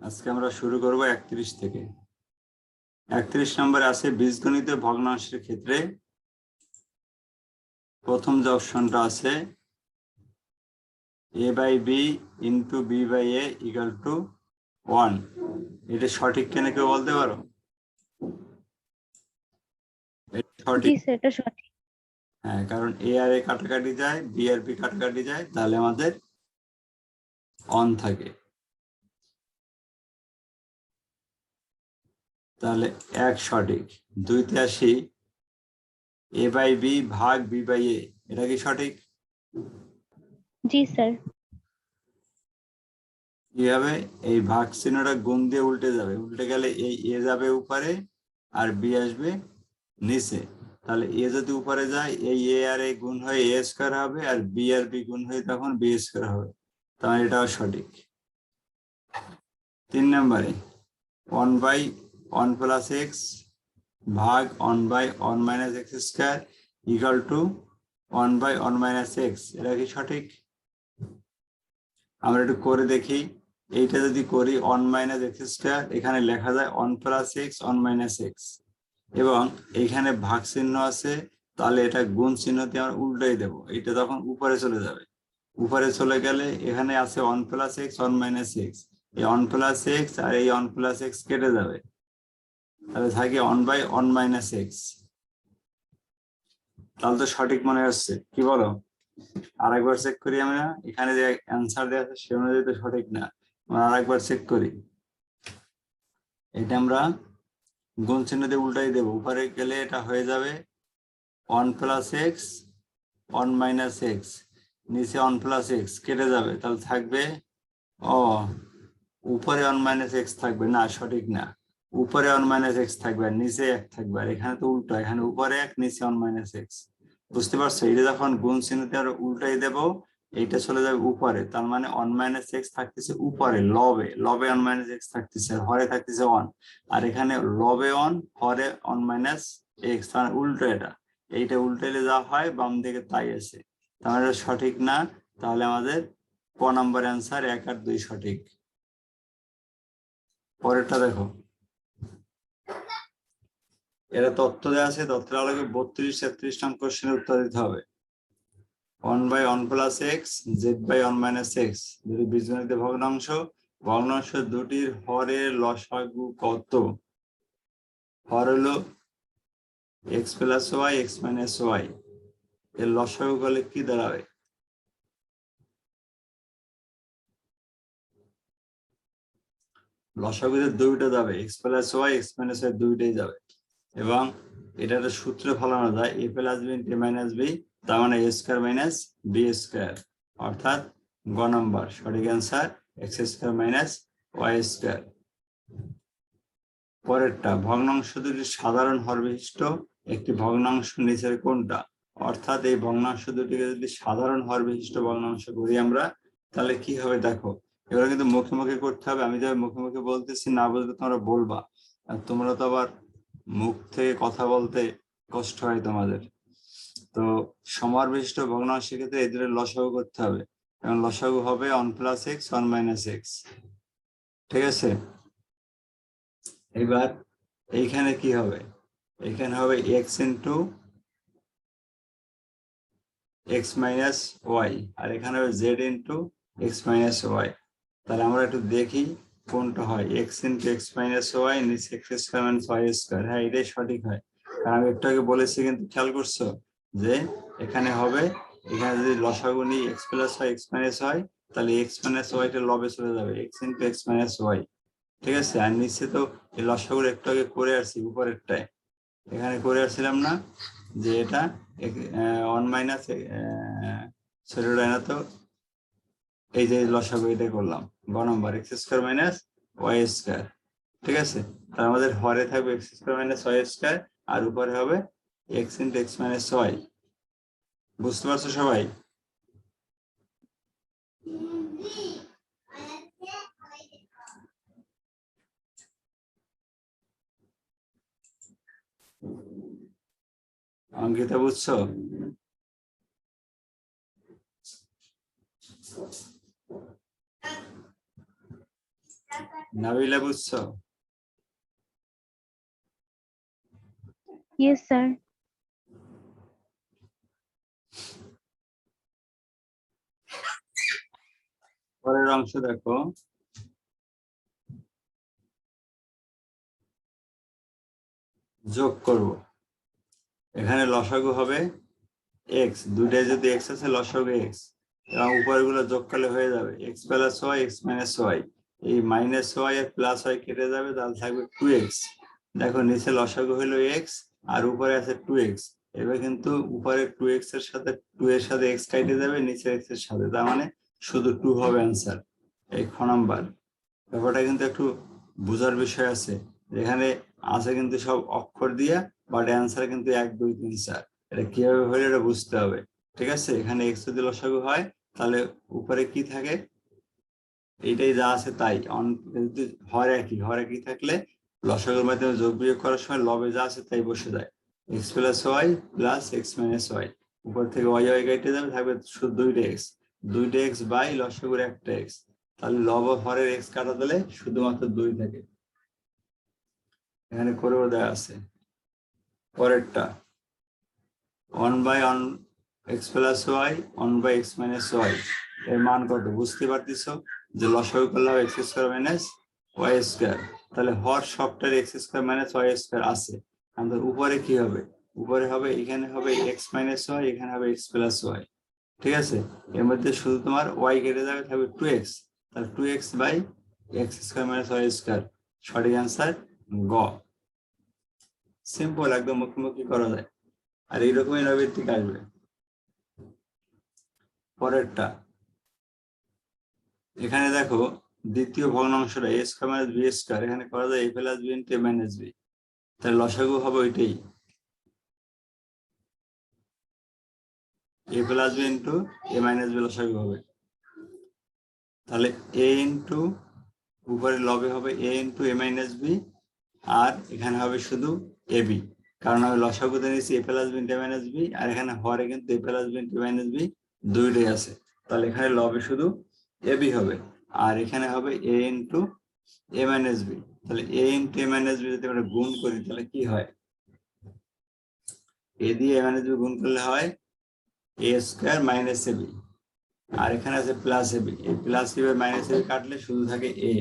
আজকে আমরা শুরু করব 31 থেকে। 31 নম্বরে আছে বীজগণিত ভগ্নাংশের ক্ষেত্রে প্রথম যে অপশনটা আছে a/b * b/a = 1। এটা সঠিক কেন কেউ বলতে পারো? এটা জি সঠিক। স্যার এটা সঠিক। হ্যাঁ, কারণ a আর a কাটাকাটি যায়, b আর b কাটাকাটি যায়, তাহলে আমাদের অন থাকে। তাহলে এক সঠিক। 2-তে আসি a/b ভাগ b/a, এটা কি সঠিক? জি স্যার। কি হবে? এই ভাগ চিহ্নটা গুণ দিয়ে উল্টে যাবে, উল্টে গেলে এই a যাবে উপরে আর b আসবে নিচে। তাহলে a যদি উপরে যায় এই a আর a গুণ হয়ে a স্কয়ার হবে, আর b আর b গুণ হয়ে তখন b স্কয়ার হবে। তাহলে এটাও সঠিক। 3 নম্বরে 1/1 + x ভাগ 1/1 - x স্কয়ার = 1/1 - x, এটা কি সঠিক? আমরা একটু করে দেখি। এইটা যদি করি 1 - x স্কয়ার, এখানে লেখা যায় 1 + x 1 - x, এবং এইখানে ভাগ চিহ্ন আছে, তাহলে এটা গুণ চিহ্ন দিয়ে আমরা উল্টাই দেব, এটা তখন উপরে চলে যাবে। উপরে চলে গেলে এখানে আছে 1 + x 1 - x, এই 1 + x আর এই 1 + x কেটে যাবে, তাহলে থাকে 1/1 - x। তাহলে তো সঠিক মনে হচ্ছে, কি বলো? আরেকবার চেক করি আমরা, এখানে যে অ্যান্সার দেওয়া আছে সে অনুযায়ী তো সঠিক না। আমরা আরেকবার চেক করি। এটা আমরা গুণ চিহ্ন দিয়ে উল্টাই দেবো, উপরে গেলে এটা হয়ে যাবে 1 + x 1 - x, নিচে 1 + x কেটে যাবে, তাহলে থাকবে উপরে 1 - x থাকবে না, সঠিক না। উপরে 1 - x থাকবে আর নিচে 1 থাকবে, আর এখানে তো উল্টো, এখানে উপরে 1 নিচে 1 - x। বুঝতে পারছো? এটা যখন গুণ চিহ্নতে আর উল্টাই দেব, এইটা চলে যাবে উপরে, তার মানে 1 - x থাকতেছে উপরে, লবে 1 - x থাকতেছে, আর হরে থাকতেছে 1, আর এখানে লবে 1 হরে 1 - x, মানে উল্টো। এইটা উল্টাইলে যা হয় বাম দিকে তাই আছে, তাহলে সঠিক না। তাহলে আমাদের ক নম্বর অ্যান্সার 1 আর 2 সঠিক। পরেরটা দেখো, এরা তথ্য দেওয়া আছে, তথ্যের আলোকে 32-33 নং কোশ্চেনের উত্তর দিতে হবে। 1/1 + x z/1 - x যদি বীজগণিত ভগ্নাংশ, ভগ্নাংশ দুটির হরের লসাগু কত? হর হলো x + y x - y, এর লসাগু করলে কি দাঁড়াবে? লসাগুতে দুইটা যাবে, x + y x - y দুইটাই যাবে, এবং এটা একটা সূত্রে ফলানো যায়, a + b - b, তার মানে a² - b², অর্থাৎ গ নম্বর সঠিক অ্যান্সার x² - y²। পরেরটা, ভগ্নাংশ দুটি সাধারণ হর বিশিষ্ট একটি ভগ্নাংশ নিচের কোনটা? অর্থাৎ এই ভগ্নাংশ দুটিকে যদি সাধারণ হর বিশিষ্ট ভগ্নাংশ করি আমরা, তাহলে কি হবে দেখো। এগুলো কিন্তু মুখে মুখে করতে হবে, আমি যাই মুখে মুখে বলতেছি, না বলতে তোমরা বলবা, আর তোমরা তো আবার মুখ থেকে কথা বলতে কষ্ট হয় তোমাদের। তো সমহর বিশিষ্ট ভগ্নাংশের ক্ষেত্রে এদের লসাগু করতে হবে, এবং লসাগু হবে 1 + x 1 - x। ঠিক আছে? এবার এইখানে কি হবে? এখানে হবে x * x - y, আর এখানে হবে z * x - y। তাহলে আমরা একটু দেখি কোনটা হয়। x * x - y নিচে x² - y², হ্যাঁ এটাই সঠিক হয়। কারণ আমি একটু আগে বলেছি, কিন্তু খেয়াল করছো যে এখানে হবে, এখানে যদি লসাগু নিই x + y x - y, তাহলে x - y টা লবে চলে যাবে, x * x - y। ঠিক আছে? আর নিচে তো এই লসাগুর একটু আগে করে আসছি, উপরেরটায় এখানে করে আসছিলাম না, যে এটা 1 - ছোটটা না তো, এই যে লসাগু এটা করলাম গ নম্বর x² - y²। ঠিক আছে? তার আমাদের হরে থাকবে x² - y², আর উপরে হবে x * x - y। বুঝতে পারছো সবাই? অঙ্কিতা বুঝছো? নাবিলা বুঝছো? Yes, sir. পরের অংশ দেখো, যোগ করব। এখানে লসাগু হবে এক্স, দুইটাই যদি এক্স আছে লসাগু এক্স, এবং উপরগুলো যোগ করলে হয়ে যাবে X plus Y X minus Y. এই মাইনাস ওয়াই আর প্লাস ওয়াই কেটে যাবে, তাহলে থাকবে 2x। দেখো নিচে লসাগু হলো এক্স আর উপরে আছে 2x। এবার কিন্তু উপরে 2x এর সাথে 2 এর সাথে x কেটে যাবে, নিচে x এর সাথে, তার মানে শুধু 2 হবে অ্যান্সার। এই খ নাম্বার ব্যাপারটা কিন্তু একটু বোঝার বিষয় আছে। এখানে আছে কিন্তু সব অক্ষর দিয়া, বাট অ্যান্সার কিন্তু 1 2 3 4। এটা কিভাবে হলে এটা বুঝতে হবে। ঠিক আছে, এখানে এক্স যদি লসাগু হয় তাহলে উপরে কি থাকে, এইটাই যা আছে তাই। যদি হর একই থাকলে লসাগুর মাধ্যমে যোগ বিয়োগ করার সময় লবে যা আছে তাই বসে যায়। X plus Y plus X minus Y, উপর থেকে ওয়াই ওয়াই কেটে যাবে, থাকবে শুধু 2টা এক্স বাই লসাগুর একটা এক্স। তাহলে লব ও হরের এক্স কাটা দিলে শুধুমাত্র 2 থাকে। এখানে করেও দেওয়া আছে। পরেরটা 1/1 X plus Y 1/x minus Y, এর মান কত বুঝতে পারতেছ? যে লসাগু করলে হবে X square minus Y square. তাহলে হর সবটার X square minus Y square আছে। আমাদের উপরে কি হবে? উপরে হবে, এখানে হবে এক্স মাইনাস ওয়াই, এখানে হবে এক্স প্লাস ওয়াই। ঠিক আছে, এর মধ্যে শুধু তোমার ওয়াই কেটে যাবে, থাকবে 2x। তাহলে 2x by X square minus Y square. সঠিক অ্যান্সার গ। সিম্পল, একদম মুখোমুখি করা যায়। আর এইরকমই নৈর্ব্যক্তিক আসবে। পরেরটা এখানে দেখো, দ্বিতীয় ভগ্নাংশটা এ স্কয়ার মাইনাস বি স্কয়ার, এখানে করা যায় এ প্লাস বি ইন্টু এ মাইনাস বি। তাহলে লসাগু হবে ওইটাই, এ প্লাস বি ইন্টু এ মাইনাস বি লসাগু হবে। তাহলে এ ইন্টু উপরে লবে হবে এ ইন্টু এ মাইনাস বি, আর এখানে হবে শুধু এ বি, কারণ আমি লসাগুতে নিয়েছি এ প্লাস বি ইন্টু এ মাইনাস বি, আর এখানে হরে কিন্তু এ প্লাস বি ইন্টু এ মাইনাস বি দুইটাই আছে। তাহলে এখানে লবে শুধু এ বি হবে, আর এখানে হবে এ ইন্টু এ মাইনাস বি। তাহলে এ ইন্টু এ মাইনাস বি যদি আমরা গুণ করি তাহলে কি হয়? এ দিয়ে এ মাইনাস বি গুণ করলে হয় এ স্কয়ার মাইনাস এ বি, আর এখানে আছে প্লাস এ বি। এই plus A B minus A B কাটলে শুধু থাকে এ।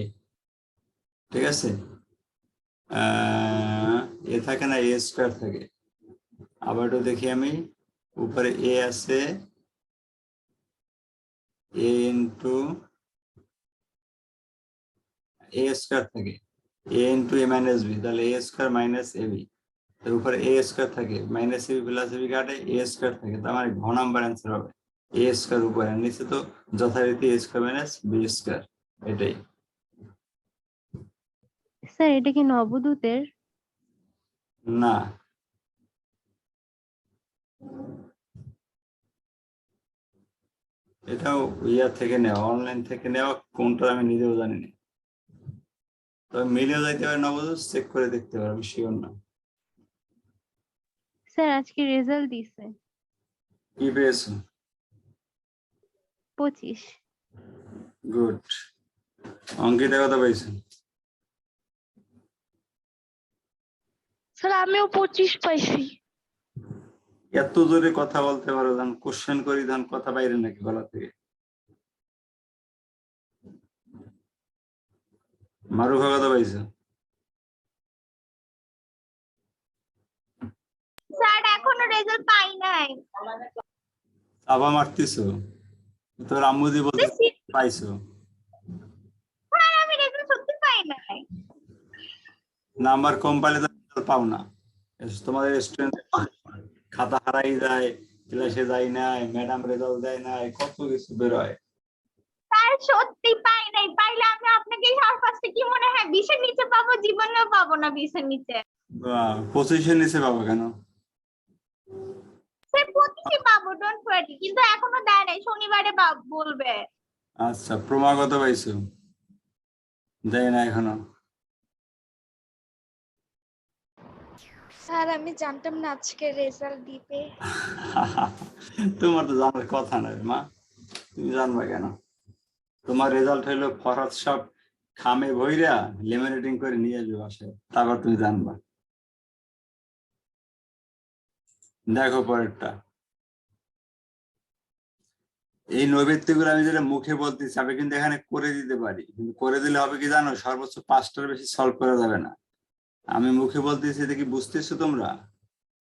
ঠিক আছে, এ থাকে না, এ স্কয়ার থাকে। আবার একটু দেখি আমি, উপরে এ আছে এ ইন্টু এ স্কয়ার থাকে, এ ইন্টু এ মাইনাস বি, তাহলে এ স্কয়ার মাইনাস এ বি। এর উপরে এ স্কয়ার থাকে, minus A B plus A B কাটে এ স্কয়ার থাকে, তার মানে ঘ নাম্বার অ্যান্সার হবে এ স্কয়ার। উপরে নিচে তো যথারীতি এ স্কয়ার মাইনাস বি স্কয়ার, এটাই। স্যার এটা কি নবদূতের? না, এটাও ইয়ার থেকে নেওয়া, অনলাইন থেকে নেওয়া, কোনটা আমি নিজেও জানি না। তবে মিলেও যাইতে পারে, নবদূত চেক করে দেখতে পারো, আমি শিওর না। স্যার আজকে রেজাল্ট দিছে কি পেয়েছো? 25। গুড। অঙ্কিতা কত পেয়েছো? স্যার আমিও 25 পাইছি। এত জোরে কথা বলতে পারো, ধান কোশ্চেন করি, ধান কথা বাইরে নাকি গলা থেকে? মারুফা কত পাইছো? স্যার এখনো রেজাল্ট পাই নাই। চাপা মারতেছো? তোর আম্মুদি বলতে পাইছো? স্যার আমি রেজাল্ট সত্যি পাই নাই। নাম্বার কম পাইলে তো রেজাল্ট পাও না। তোমাদের স্টুডেন্ট খাতা হারাই যায়, ক্লাসে যায় নাই, ম্যাডাম রেজাল্ট দেয় নাই, কত কিছু বেরোয়। স্যার সত্যি পাই নাই, পাইলে আমি আপনাকে ফার্স্টে কি মনে হয় 20-এর নিচে পাবো? জীবনেও পাবো না 20-এর নিচে। 25-এর নিচে পাবো কেন? স্যার 25-ই পাবো, ডোন্ট ওয়ারি, কিন্তু এখনো দেয় নাই, শনিবারে বলবে। আচ্ছা, প্রমা কত পাইছো? দেয় না এখনো? স্যার আমি জানতাম না আজকে রেজাল্ট দিবে। তোমার তো জানার কথা নয় মা। তুমি জানবা কেন? তোমার রেজাল্ট হইলো ফরহাদ সব খামে ভইরা লেমিনেটিং করে নিয়ে আসবে বাসায়, তারপর তুমি জানবা। দেখো পরেরটা, এই নৈবেদ্যগুলো আমি যেটা মুখে বলতেছি আমি কিন্তু এখানে করে দিতে পারি, কিন্তু করে দিলে হবে কি জানো, সর্বোচ্চ 5টার বেশি সলভ করা যাবে না। আমি মুখে বলতেছি, এটা কি বুঝতেছো তোমরা?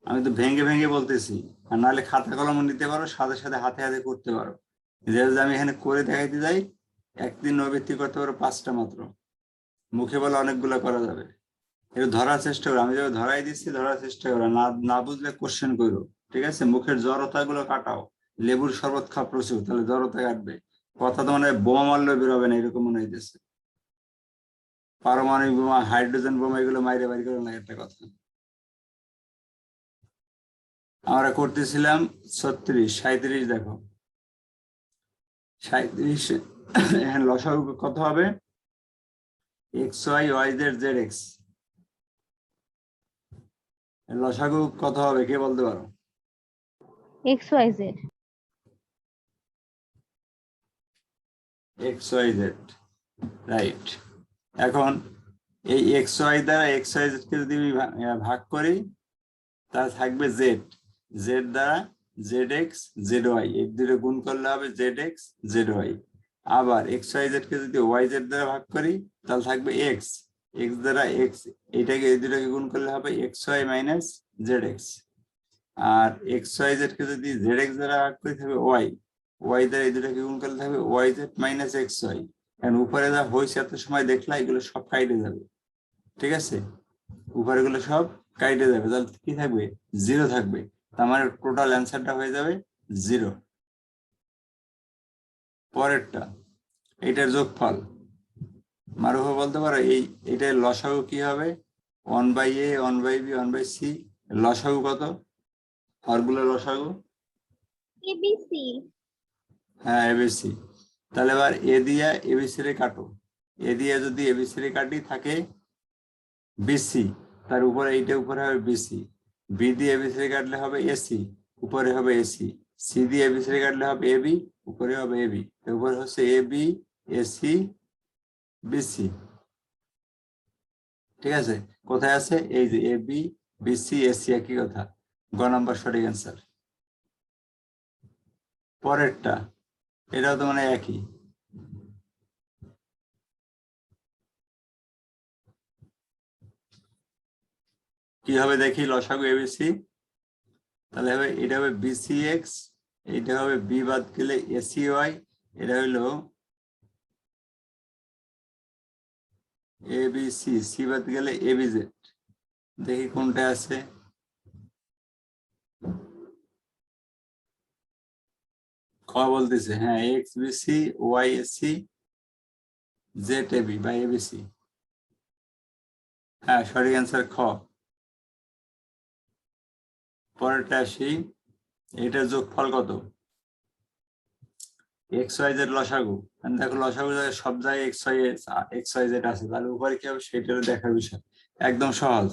আমি তো ভেঙে ভেঙে বলতেছি। আর নাহলে খাতা কলম নিতে পারো, সাথে সাথে হাতে হাতে করতে পারো। যেহেতু আমি এখানে করে দেখাইতে যাই, একদিন নৈবেদ্য করতে পারো 5টা মাত্র, মুখে বলে অনেকগুলো করা যাবে। একটু ধরার চেষ্টা করো, আমি যখন ধরাই দিচ্ছি ধরার চেষ্টা করো, না না বুঝলে কোশ্চেন করো, ঠিক আছে? মুখের জড়তা গুলো কাটাও, লেবুর শরবত খা প্রচুর, তাহলে জড়তা কাটবে। কথা তো মানে বোমা মারলেও বেরোবে না, এরকম মনে হইতেছে। পারমাণবিক বোমা, হাইড্রোজেন বোমা, এগুলো মাইরে বাড়ি করে না, একটা কথা। আমরা করতেছিলাম 36, 37, দেখো 37, এখানে লসাগু কত হবে? XY YZ ZX, লসাগু কত হবে কে বলতে পারো? XYZ। XYZ, right. এখন এই XY দ্বারা XYZ কে যদি আমি ভাগ করি, তাহলে থাকবে Z, Z দ্বারা ZX ZY, এই দুটো গুণ করলে হবে ZX ZY। আবার XYZ কে যদি YZ দ্বারা ভাগ করি, তাহলে থাকবে X, X দ্বারা X, এটাকে এই দুটোকে গুণ করলে হবে XY মাইনাস ZX। আর XYZ কে যদি ZX দ্বারা ভাগ করি থাকবে Y, Y দ্বারা এই দুটোকে গুণ করলে থাকবে YZ মাইনাস XY। কারণ উপরে যা হয়েছে এত সময় দেখলা, এগুলো সব কাটে যাবে, ঠিক আছে? উপরে গুলো সব কাটে যাবে, তাহলে কি থাকবে? 0 থাকবে। তার মানে টোটাল অ্যান্সারটা হয়ে যাবে 0। পরেরটা, এইটার যোগফল মারুফ বলতে পারো, এটার লসাগু কি হবে? 1/a 1/b 1/c, লসাগু কত? হরগুলোর লসাগু? ABC। হ্যাঁ এবিসি। তাহলে এবার এ দিয়া এবিসি রে কাটো, এ দিয়ে যদি এবিসি রে কাটি থাকে বিসি, তার উপরে এইটা উপরে হবে বিসি। বি দিয়ে এবিসি রে কাটলে হবে এসি, উপরে হবে এসি। সি দিয়ে এবিসি রে কাটলে হবে এবি, উপরে হবে এবি। উপরে হচ্ছে এবি এসি বিসি, ঠিক আছে? কোথায় আছে? এই যে এবি বিসি এসি, একই কথা। গ নাম্বার সঠিক অ্যান্সার। পরেরটা, এটাও তো মানে একই। কি হবে দেখি লসাগু এবিসি? তাহলে হবে এটা হবে বিসি এক্স, এটা হবে বি বাদ গেলে এসি ওয়াই, এটা হলো এবিসি, সি বাদ গেলে এবিজেড। দেখি কোনটা আছে। খ বলতেছে, হ্যাঁ X BC Y AC Z AB বা এবিসি। হ্যাঁ সঠিক অ্যান্সার খ। পরেরটা আসি, এটা যোগফল কত? এক্স ওয়াই জেড লসাগু, দেখো লসাগু সব জায়গায় এক্স ওয়াই জেড আছে, তাহলে উপরে কি হবে সেটারও দেখার বিষয়। একদম সহজ,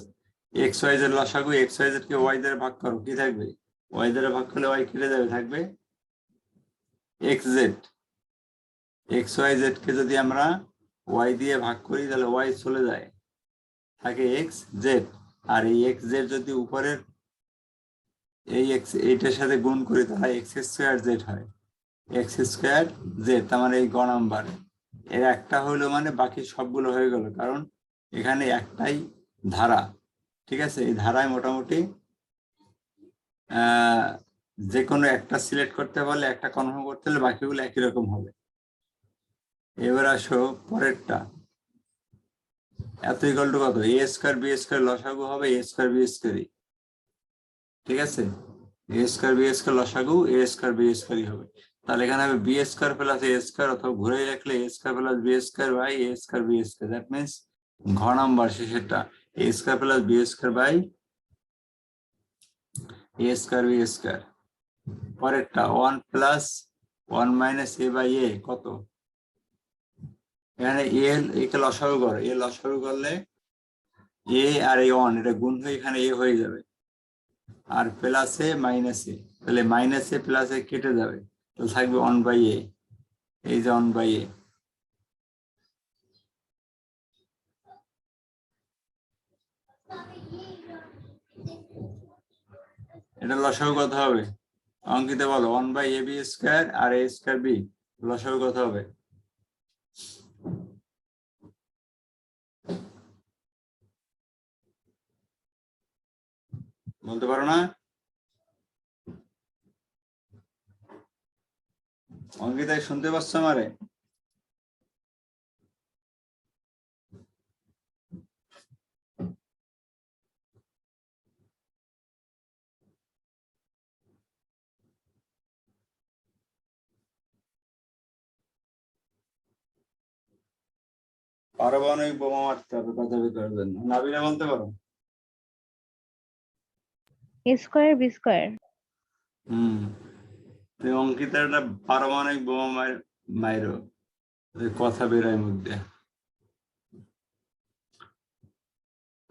এক্স ওয়াই জেড লসাগু, এক্স ওয়াই জেড কে ওয়াই দ্বারা ভাগ করো, কি থাকবে? ওয়াই দ্বারা ভাগ করলে ওয়াই কেটে যাবে, থাকবে X Z. X Y Z কে যদি আমরা ওয়াই দিয়ে ভাগ করি, তাহলে ওয়াই চলে যায়, থাকে এক্স জেড। আর এই এক্স জেড যদি উপরের এই এক্স এইটার সাথে গুণ করি, তাহলে এক্স স্কোয়ার জেড হয়, এক্স স্কোয়ার জেড। তার মানে এই গ নাম্বার এর একটা হইলো, মানে বাকি সবগুলো হয়ে গেল, কারণ এখানে একটাই ধারা, ঠিক আছে? এই ধারায় মোটামুটি যে কোনো একটা সিলেক্ট করতে পারলে, একটা কনফার্ম করতে হলে বাকিগুলো একই রকম হবে। এবার আসো পরেরটা, এত ইকুয়াল টু কত? এ স্কোয়ার বি স্কোয়ার লসাগু হবে এ স্কোয়ার বি স্কোয়ারই, ঠিক আছে? এ স্কোয়ার বি স্কোয়ার লসাগু এ স্কোয়ার বি স্কোয়ারই হবে। তাহলে এখানে হবে B square plus A square, অথবা ঘুরে রাখলে A square plus B square by A square B square. That means ঘ নাম্বার শেষেরটা, A square plus B square by A square B square. পরেরটা 1 plus 1 minus A by A কত? এখানে একে লসাগু করে, এ লসাগু করলে এ আর এ 1 এটা গুণ হয়ে এখানে এ হয়ে যাবে, আর প্লাস এ মাইনাস এ, তাহলে মাইনাস এ প্লাস এ কেটে যাবে, তাহলে থাকবে 1/a। এই যে 1/a, এটা লসাগু কত হবে? অঙ্কিত বলো। 1/ab স্কয়ার আর a স্কয়ার b লসাগু কত হবে? বলতে পারো না? অঙ্কিতা শুনতে পাচ্ছ আমারে? পারমাণবিক বোমা মারতে হবে কথা বিতরণের জন্য। নাবিলা বলতে পারো? a square b square. তুমি অঙ্কিতার একটা পারমাণবিক বোমা মাইরো, কথা বেরোয় মধ্যে।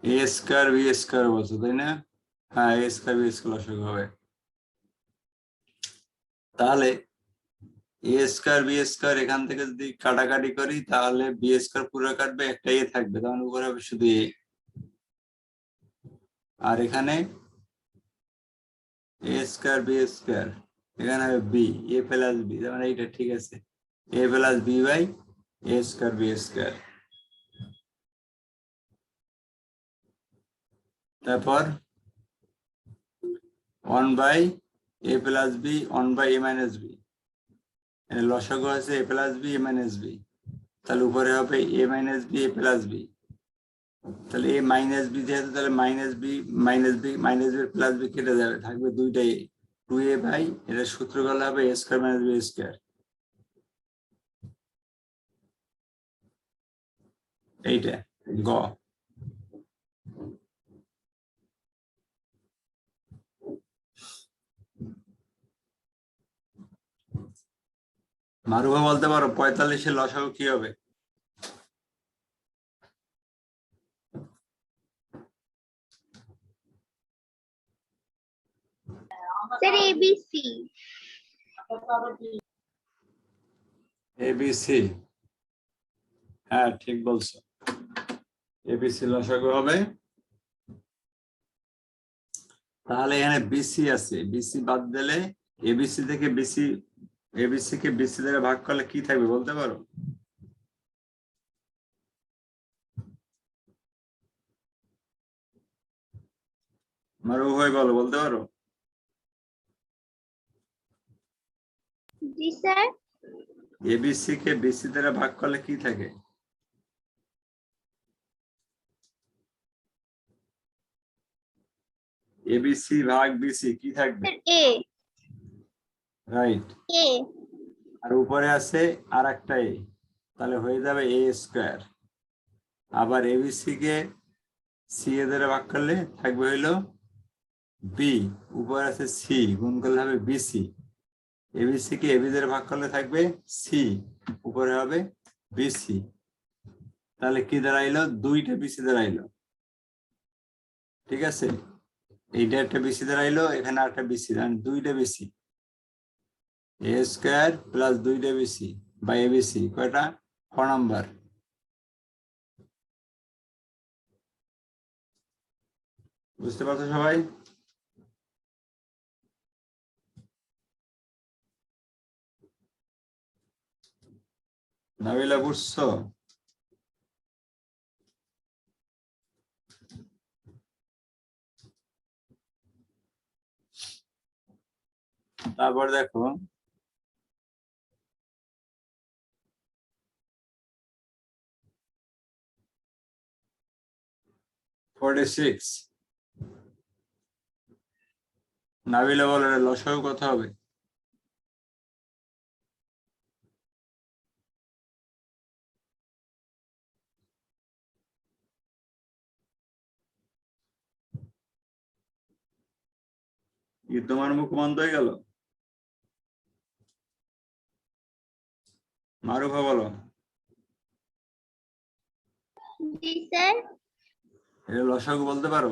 এ স্কয়ার বি স্কয়ার বলছো তাই না? হ্যাঁ, এ স্কয়ার বি স্কয়ার লসাগু হবে। তাহলে এ স্কয়ার বি স্কয়ার এখান থেকে যদি কাটাকাটি করি তাহলে বি স্কয়ার পুরো কাটবে, একটা এ থাকবে, তখন উপরে হবে শুধু এ। আর এখানে এ স্কয়ার বি স্কয়ার, এখানে হবে বি, এ প্লাস বি, মানে এইটা ঠিক আছে, A plus B by A square B square. তারপর 1/a plus B 1/a minus B, লসাগু আছে a plus B a minus B, তাহলে উপরে হবে a minus B a plus B, তাহলে a মাইনাস বি যেহেতু, তাহলে মাইনাস বি প্লাস বি কেটে যাবে, থাকবে দুইটাই 2a বাই, এটা সূত্র করলে হবে a square minus B square. এইটা গ। মারুফা বলতে পারো 45-এর লসাগু কি হবে? Sir ABC. এবিসি, হ্যাঁ ঠিক বলছো, এবিসি লসাগু হবে। তাহলে এখানে বিসি আছে, বিসি বাদ দিলে এবিসি থেকে বিসি, এবিসি কে বিসি দ্বারা ভাগ করলে কি থাকবে বলতে পারো? আমার উভয় বলো, বলতে পারো? জি স্যার। এবিসি কে বিসি দ্বারা ভাগ করলে কি থাকে? এবিসি ভাগ বিসি কি থাকবে? স্যার এ। রাইট। এ। আর উপরে আছে আর একটা এ, তাহলে হয়ে যাবে এ স্কয়ার। আবার এবিসি কে সি এ দ্বারা ভাগ করলে থাকবে হইলো বি, উপরে আছে সি, গুণ করলে হবে বিসি। এবিসি কে এবি দ্বারা ভাগ করলে থাকবে সি, উপরে হবে বিসি। তাহলে কি দাঁড়াইলো? দুইটা বিসি দাঁড়াইলো, ঠিক আছে? এইটা একটা বিসি দাঁড়াইলো, এখানে একটা বিসি, দুইটা বিসি, এ স্কয়ার প্লাস দুইটা বিসি বাই এবিসি, কয়টা? 4 নাম্বার। বুঝতে পারছো সবাই? নাবিলা বুঝছো? তারপর দেখো নাবিলা বলে লসাগু কত হবে? কি তোমার মুখ বন্ধ হয়ে গেল? মারুফা বলো। জি স্যার। এটা লসাগু বলতে পারো?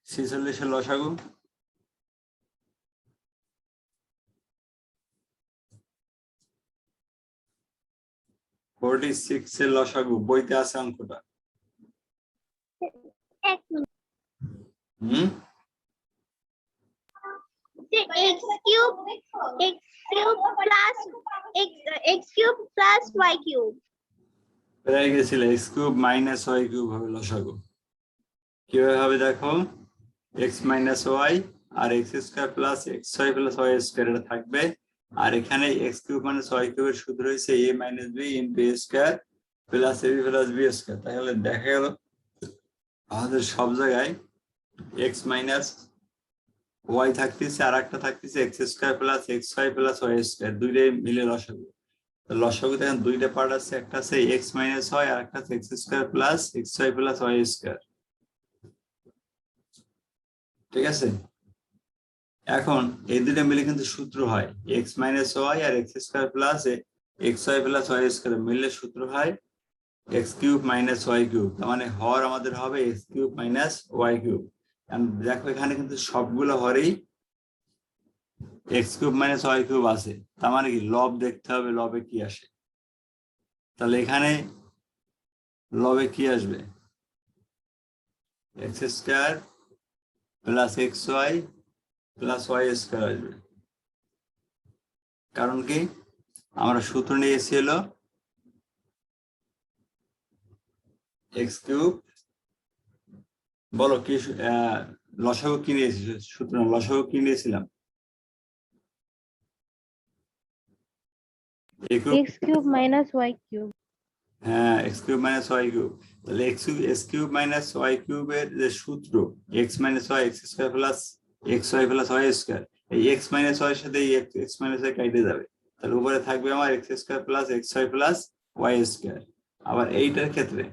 46-এর লসাগু? 46 এর লসাগু বইতে আছে অঙ্কটা। এক মিনিট হুম যে x cube plus x cube plus y cube পেয়ে গেছিল x cube minus y cube হবে লসাগু। কিভাবে হবে দেখো, x মাইনাস y আর x square plus xy plus y square এটা থাকবে। আর এখানে x কিউব মাইনাস y কিউবের সূত্র হচ্ছে a minus b into a square plus ab plus b square. তাহলে দেখা গেল আমাদের সব জায়গায় x মাইনাস y থাকতেছে আর একটা থাকতেছে x square plus xy plus y square, দুইটাই মিলে লসাগু। তো লসাগু দেখেন দুইটা পার্ট আছে, একটা আছে x মাইনাস y আর একটা আছে x square plus xy plus y square. ঠিক আছে, এখন এই দুইটা মিলে কিন্তু সূত্র হয় x মাইনাস y আর x square plus xy plus y square মিললে সূত্র হয় x cube minus y cube. তার মানে হর আমাদের হবে x cube minus y cube. দেখো এখানে কিন্তু সবগুলো হরেই x cube minus y cube আছে, তার মানে কি লব দেখতে হবে লবে কি আসে। তাহলে এখানে লবে কি আসবে, x square plus xy plus y square আসবে। কারণ কি আমরা সূত্র নিয়েছি হলো x কিউব, বলো কি লসাগু কি নিয়েছি সূত্র, লসাগু কি নিয়েছিলাম x cube minus y cube. হ্যাঁ x cube minus y cube. তাহলে x কিউব মাইনাস y কিউবের যে সূত্র x minus y x square plus xy plus y square, এই x মাইনাস y এর সাথে এই x মাইনাস y কেটে যাবে। তাহলে উপরে থাকবে আমার x square plus xy plus y square. আবার এইটার ক্ষেত্রে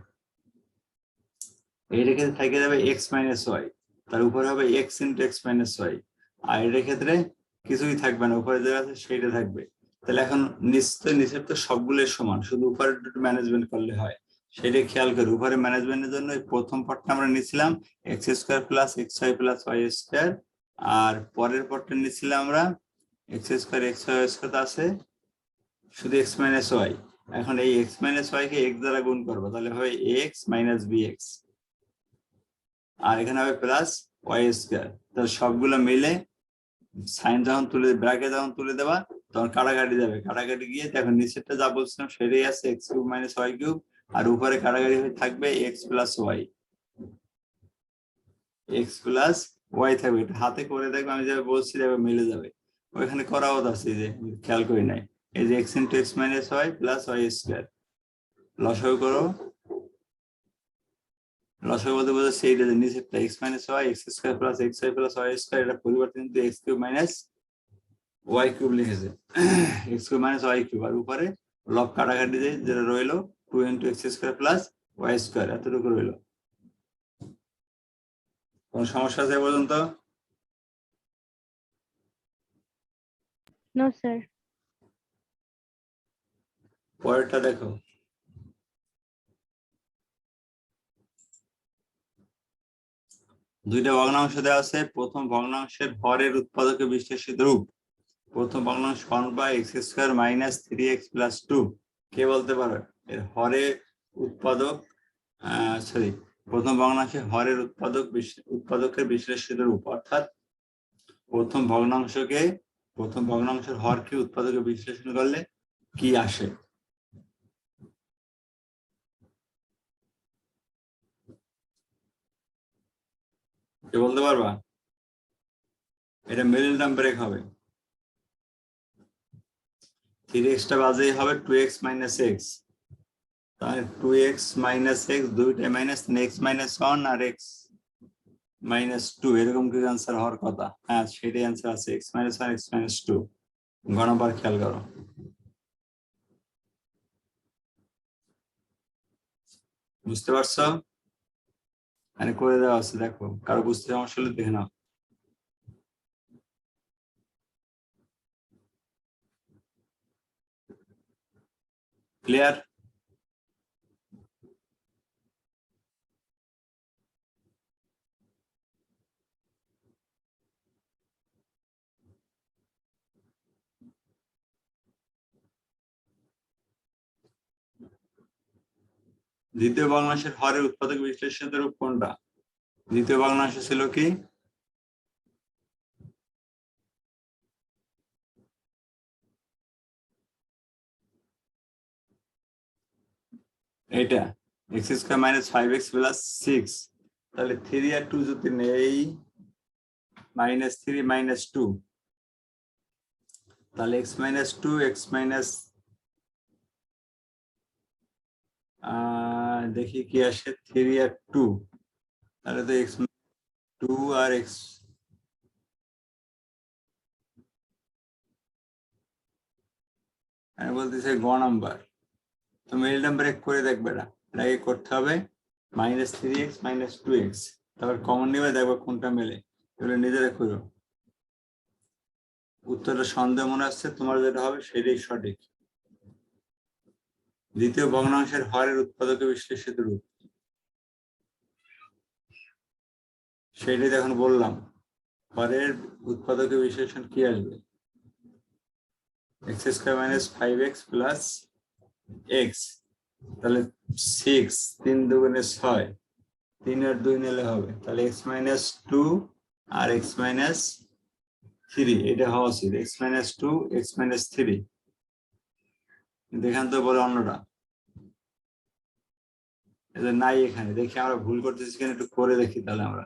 থেকে যাবে x মাইনাস y, তার উপরে হবে x into x minus y। আর এটার ক্ষেত্রে কিছুই থাকবে না, উপরে যেটা আছে সেইটা থাকবে। তাহলে এখন নিচের তো সবগুলোই সমান, শুধু উপরে একটু ম্যানেজমেন্ট করলে হয়। সেটা খেয়াল করি, উপরে ম্যানেজমেন্টের জন্য প্রথম পার্টটা আমরা নিয়েছিলাম X square plus xy plus y square, আর পরের পার্টটা নিয়েছিলাম আমরা এক্স স্কোয়ার xy স্কোয়ার আছে শুধু x মাইনাস y। এখন এই x মাইনাস y কে x দ্বারা গুণ করবো, তাহলে হবে x মাইনাস bx, আর এখানে হবে প্লাস y স্কয়ার। তাহলে সবগুলো মিলে সাইন যখন তুলে ব্র্যাকেট যখন তুলে দেবা তখন কাটাকাটি যাবে, কাটাকাটি গিয়ে দেখো নিচেরটা যা বলছিলাম সেটাই আছে x cube minus y cube, আর উপরে কাটাকাটি হয়ে থাকবে x plus y, x plus y থাকবে। এটা হাতে করে দেখবে আমি যেভাবে বলছি দেখবে মিলে যাবে। ওইখানে করাও আছে যে খেয়াল করি নাই, এই যে x into x minus y plus y square লসাগু করো। লসাগু বলতে বোঝাচ্ছে এইটা যে নিচেরটা x minus y x square plus xy plus y square, এটা পরিবর্তে কিন্তু x cube minus y cube লিখেছে x cube minus y cube, আর উপরে লব কাটাকাটি দিয়ে যেটা রইলো 2 into x square plus y square, এতটুকু রইলো। কোন সমস্যা আছে পর্যন্ত? No sir. পরেরটা দেখো, দুইটা ভগ্নাংশ দেওয়া আছে। প্রথম ভগ্নাংশের হরের উৎপাদকে বিশ্লেষিত রূপ। প্রথম ভগ্নাংশ 1/x square minus 3x plus 2, কে বলতে পারো এর হরের উৎপাদক, সরি প্রথম ভগ্নাংশে হরের উৎপাদকের বিশ্লেষিত রূপ, অর্থাৎ প্রথম ভগ্নাংশের হরকে উৎপাদকে বিশ্লেষণ করলে কি আসে? কে বলতে পারবা? এটা মিডল টার্ম ব্রেক হবে, 3x টা বাজেই হবে 2x মাইনাস x, তাহলে 2x মাইনাস x দুইটা মাইনাস x মাইনাস 1 আর x মাইনাস 2 এরকম কি অ্যান্সার হওয়ার কথা? হ্যাঁ সেটাই অ্যান্সার আছে, x মাইনাস 1 x মাইনাস 2। গণবার খেয়াল করো, বুঝতে পারছো? মানে করে দেওয়া আছে, দেখো কারো বুঝতে সমস্যা হলে দেখে নাও। ক্লিয়ার? দ্বিতীয় ভগ্নাংশের হরের উৎপাদক বিশ্লেষণের রূপ কোনটা? দ্বিতীয় ভগ্নাংশ ছিল কি? এটা x square minus 5x plus 6। তাহলে 3 আর 2 যদি নেই, -3 -2, তাহলে x মাইনাস 2 x মাইনাস দেখি কি আসে, 3 আর 2, তাহলে তো x 2 আর x, আমি বলতেছি গ নাম্বার। তো মিডল নাম্বার এক করে দেখবে না, এটাকে করতে হবে -3x -2x, তারপর কমন নেবে, দেখবে কোনটা মেলে। এগুলো নিজেরা করো। উত্তরটা সন্দেহ মনে আসছে, তোমার যেটা হবে সেটাই সঠিক। দ্বিতীয় ভগ্নাংশের হরের উৎপাদকের বিশ্লেষিত রূপ, সেটাই এখন বললাম। হরের উৎপাদকের বিশ্লেষণ কি আসবে? x² - 5x প্লাস x, তাহলে 6, 3 দুগুণে 6, 3 আর 2 নিলে হবে, তাহলে x - 2 আর x - 3, এটা হওয়া উচিত x - 2 x - 3। দেখান তো বলে অন্যটা, এটা নাই এখানে। দেখি আমরা ভুল করতেছি কিনা, একটু করে দেখি তাহলে আমরা।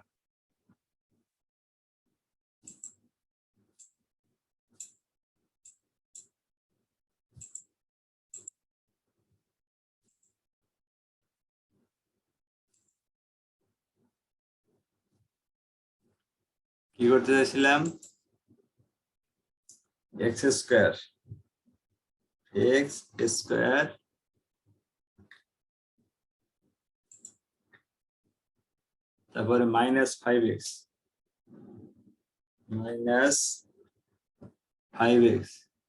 কি করতে চাইছিলাম? x স্কয়ার তারপরে -5x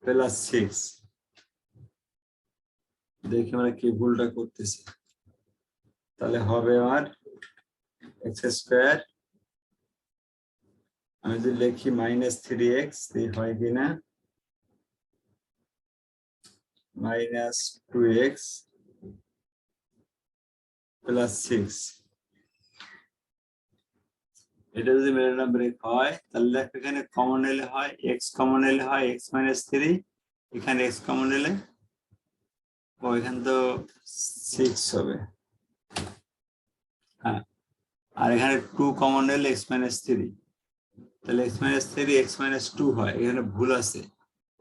প্লাস 6। দেখি আমরা কি ভুলটা করতেছি। তাহলে হবে আমার x স্কয়ার, আমি যদি লিখি -3x, হয় কিনা -2x প্লাস 6। এটা যদি মিডল নাম্বার হয়, তাহলে দেখো এখানে কমন এলে হয় x, কমন এলে হয় x - 3, এখানে x কমন এলে এখানে তো 6 হবে। হ্যাঁ, আর এখানে 2 কমন এলে x - 3, তাহলে x - 3 x - 2 হয়, এখানে ভুল আছে,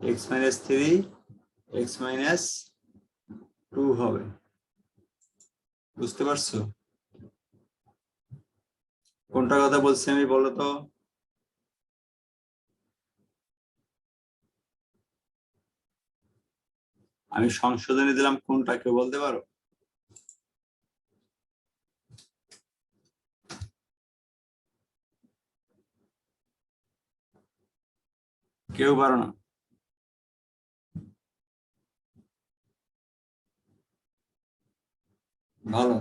x - 3 x - 2 হবে। বুঝতে পারছো কোনটা কথা বলছি আমি, বলো তো? আমি সংশোধনী দিলাম কোনটা, কেউ বলতে পারো? কেউ পারো না? ভালো।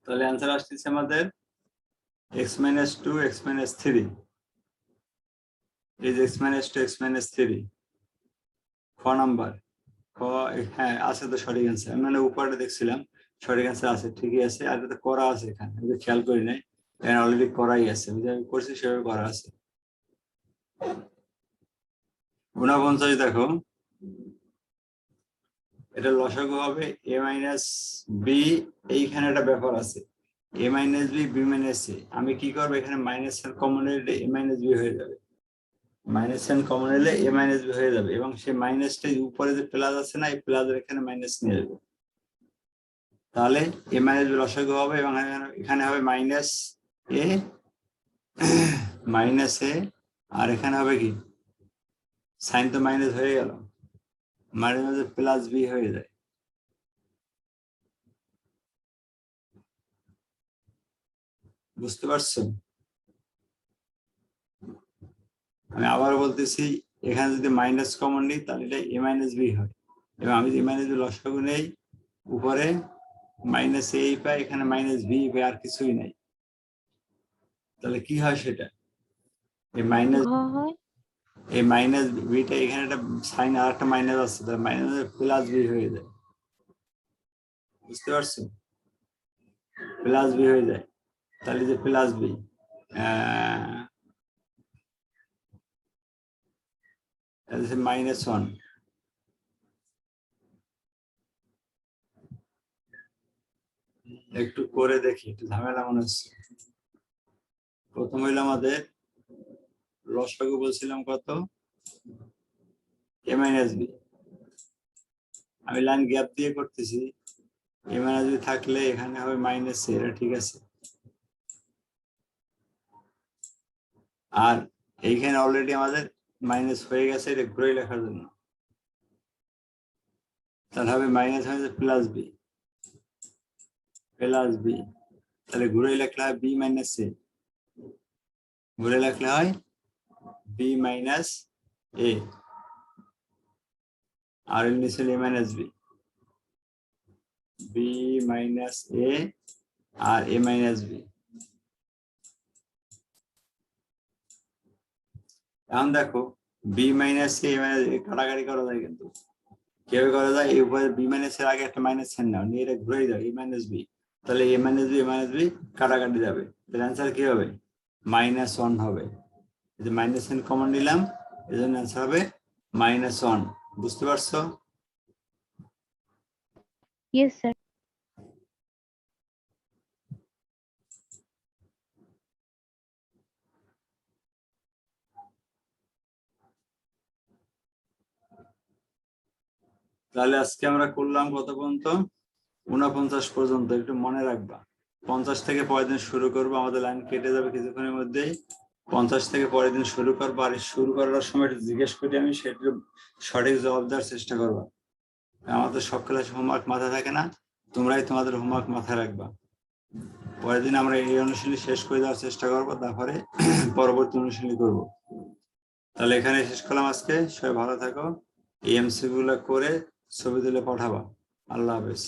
তাহলে অ্যান্সার আসতেছে আমাদের x - 2 x - 3 is x - 2 x - 3, খ নাম্বার। হ্যাঁ আছে তো সঠিক অ্যান্সার, মানে উপরে দেখছিলাম সঠিক অ্যান্সার আছে, ঠিকই আছে। আর এটা করা আছে এখানে, আমি খেয়াল করি নাই, এখানে অলরেডি করাই আছে, আমি করছি সেভাবে করা আছে। 49 দেখো, এটা লসাগু হবে a - b, এইখানে একটা ব্যাপার আছে, a - b b - a। আমি কি করবো, এখানে মাইনাস কমন এলে a - b হয়ে যাবে, -n কমন এলে a - b হয়ে যাবে, এবং সেই মাইনাসটা উপরে যে প্লাস আছে না, এই প্লাসের এখানে মাইনাস নিয়ে যাবে, তাহলে a - b লসাগু হবে, এবং এখানে হবে -a আর এখানে হবে কি, সাইন তো মাইনাস হয়ে গেল, মাঝে মাঝে প্লাস b হয়ে যায়। বুঝতে পারছো? আমি আবার বলতেছি, এখানে যদি মাইনাস কমন নিই তাহলে এটা a মাইনাস বি হয়, এবং আমি যদি মাইনাস বি লসাগু নেই, উপরে মাইনাস a পাই, এখানে মাইনাস বি পাই, আর কিছুই নাই। তাহলে কি হয় সেটা? এই মাইনাস ঘ হয় এই মাইনাস বিটা এখানে একটা সাইন আর একটা মাইনাস আছে, তাহলে মাইনাস প্লাস বি হয়ে যায়। বুঝতে পারছো? প্লাস বি হয়ে যায়। তাহলে যে প্লাস বি মাইনাস ওয়ান। একটু করে দেখি, একটু ঝামেলা মনে হচ্ছে। প্রথম হইলো আমাদের লসাগু বলছিলাম কত, a মাইনাস বি। আমি লাইন গ্যাপ দিয়ে করতেছি, a মাইনাস বি থাকলে এখানে হবে মাইনাস এ, এটা ঠিক আছে। আর এইখানে অলরেডি আমাদের মাইনাস হয়ে গেছে, এটা ঘুরে লেখার জন্য। তাহলে হবে minus minus plus B, plus B. তাহলে ঘুরে লেখলে হয় বি মাইনাস এ, ঘুরে লেখলে হয় বি মাইনাস এ, আর এর নিচে এ মাইনাস বি, বি মাইনাস এ আর এ মাইনাস বি। এখন দেখো বি মাইনাস এ মাইনাস কাটাকাটি করা যায়, কিন্তু কিভাবে করা যায়? এই উপরে বি মাইনাস এর আগে একটা মাইনাস সাইন নাও, নিয়ে এটা ঘুরে দাও এ মাইনাস বি, তাহলে এ মাইনাস বি কাটাকাটি যাবে, তাহলে অ্যান্সার কি হবে? মাইনাস ওয়ান হবে। এই যে মাইনাস সাইন কমন নিলাম, এই জন্য অ্যান্সার হবে মাইনাস ওয়ান। বুঝতে পারছো? yes sir তাহলে আজকে আমরা করলাম কত পর্যন্ত? 49 পর্যন্ত। একটু মনে রাখবা, 50 থেকে পরের দিন শুরু করবো, আমাদের লাইন কেটে যাবে কিছুক্ষণের মধ্যেই। 50 থেকে পরের দিন শুরু করবো, আর শুরু করার সময় একটু জিজ্ঞেস করি আমি, সেটা সঠিক জবাব দেওয়ার চেষ্টা করবা। আমাদের সব ক্লাসে হোমওয়ার্ক মাথায় থাকে না, তোমরাই তোমাদের হোমওয়ার্ক মাথায় রাখবা। পরের দিন আমরা এই অনুশীলনী শেষ করে দেওয়ার চেষ্টা করবো, তারপরে পরবর্তী অনুশীলনী করবো। তাহলে এখানে শেষ করলাম আজকে। সবাই ভালো থাকো, এই এমসি গুলো করে ছবি তুলে পাঠাবা। আল্লাহ হাফেজ।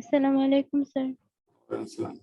assalamu alaikum sir ওয়ালাইকুম আসসালাম।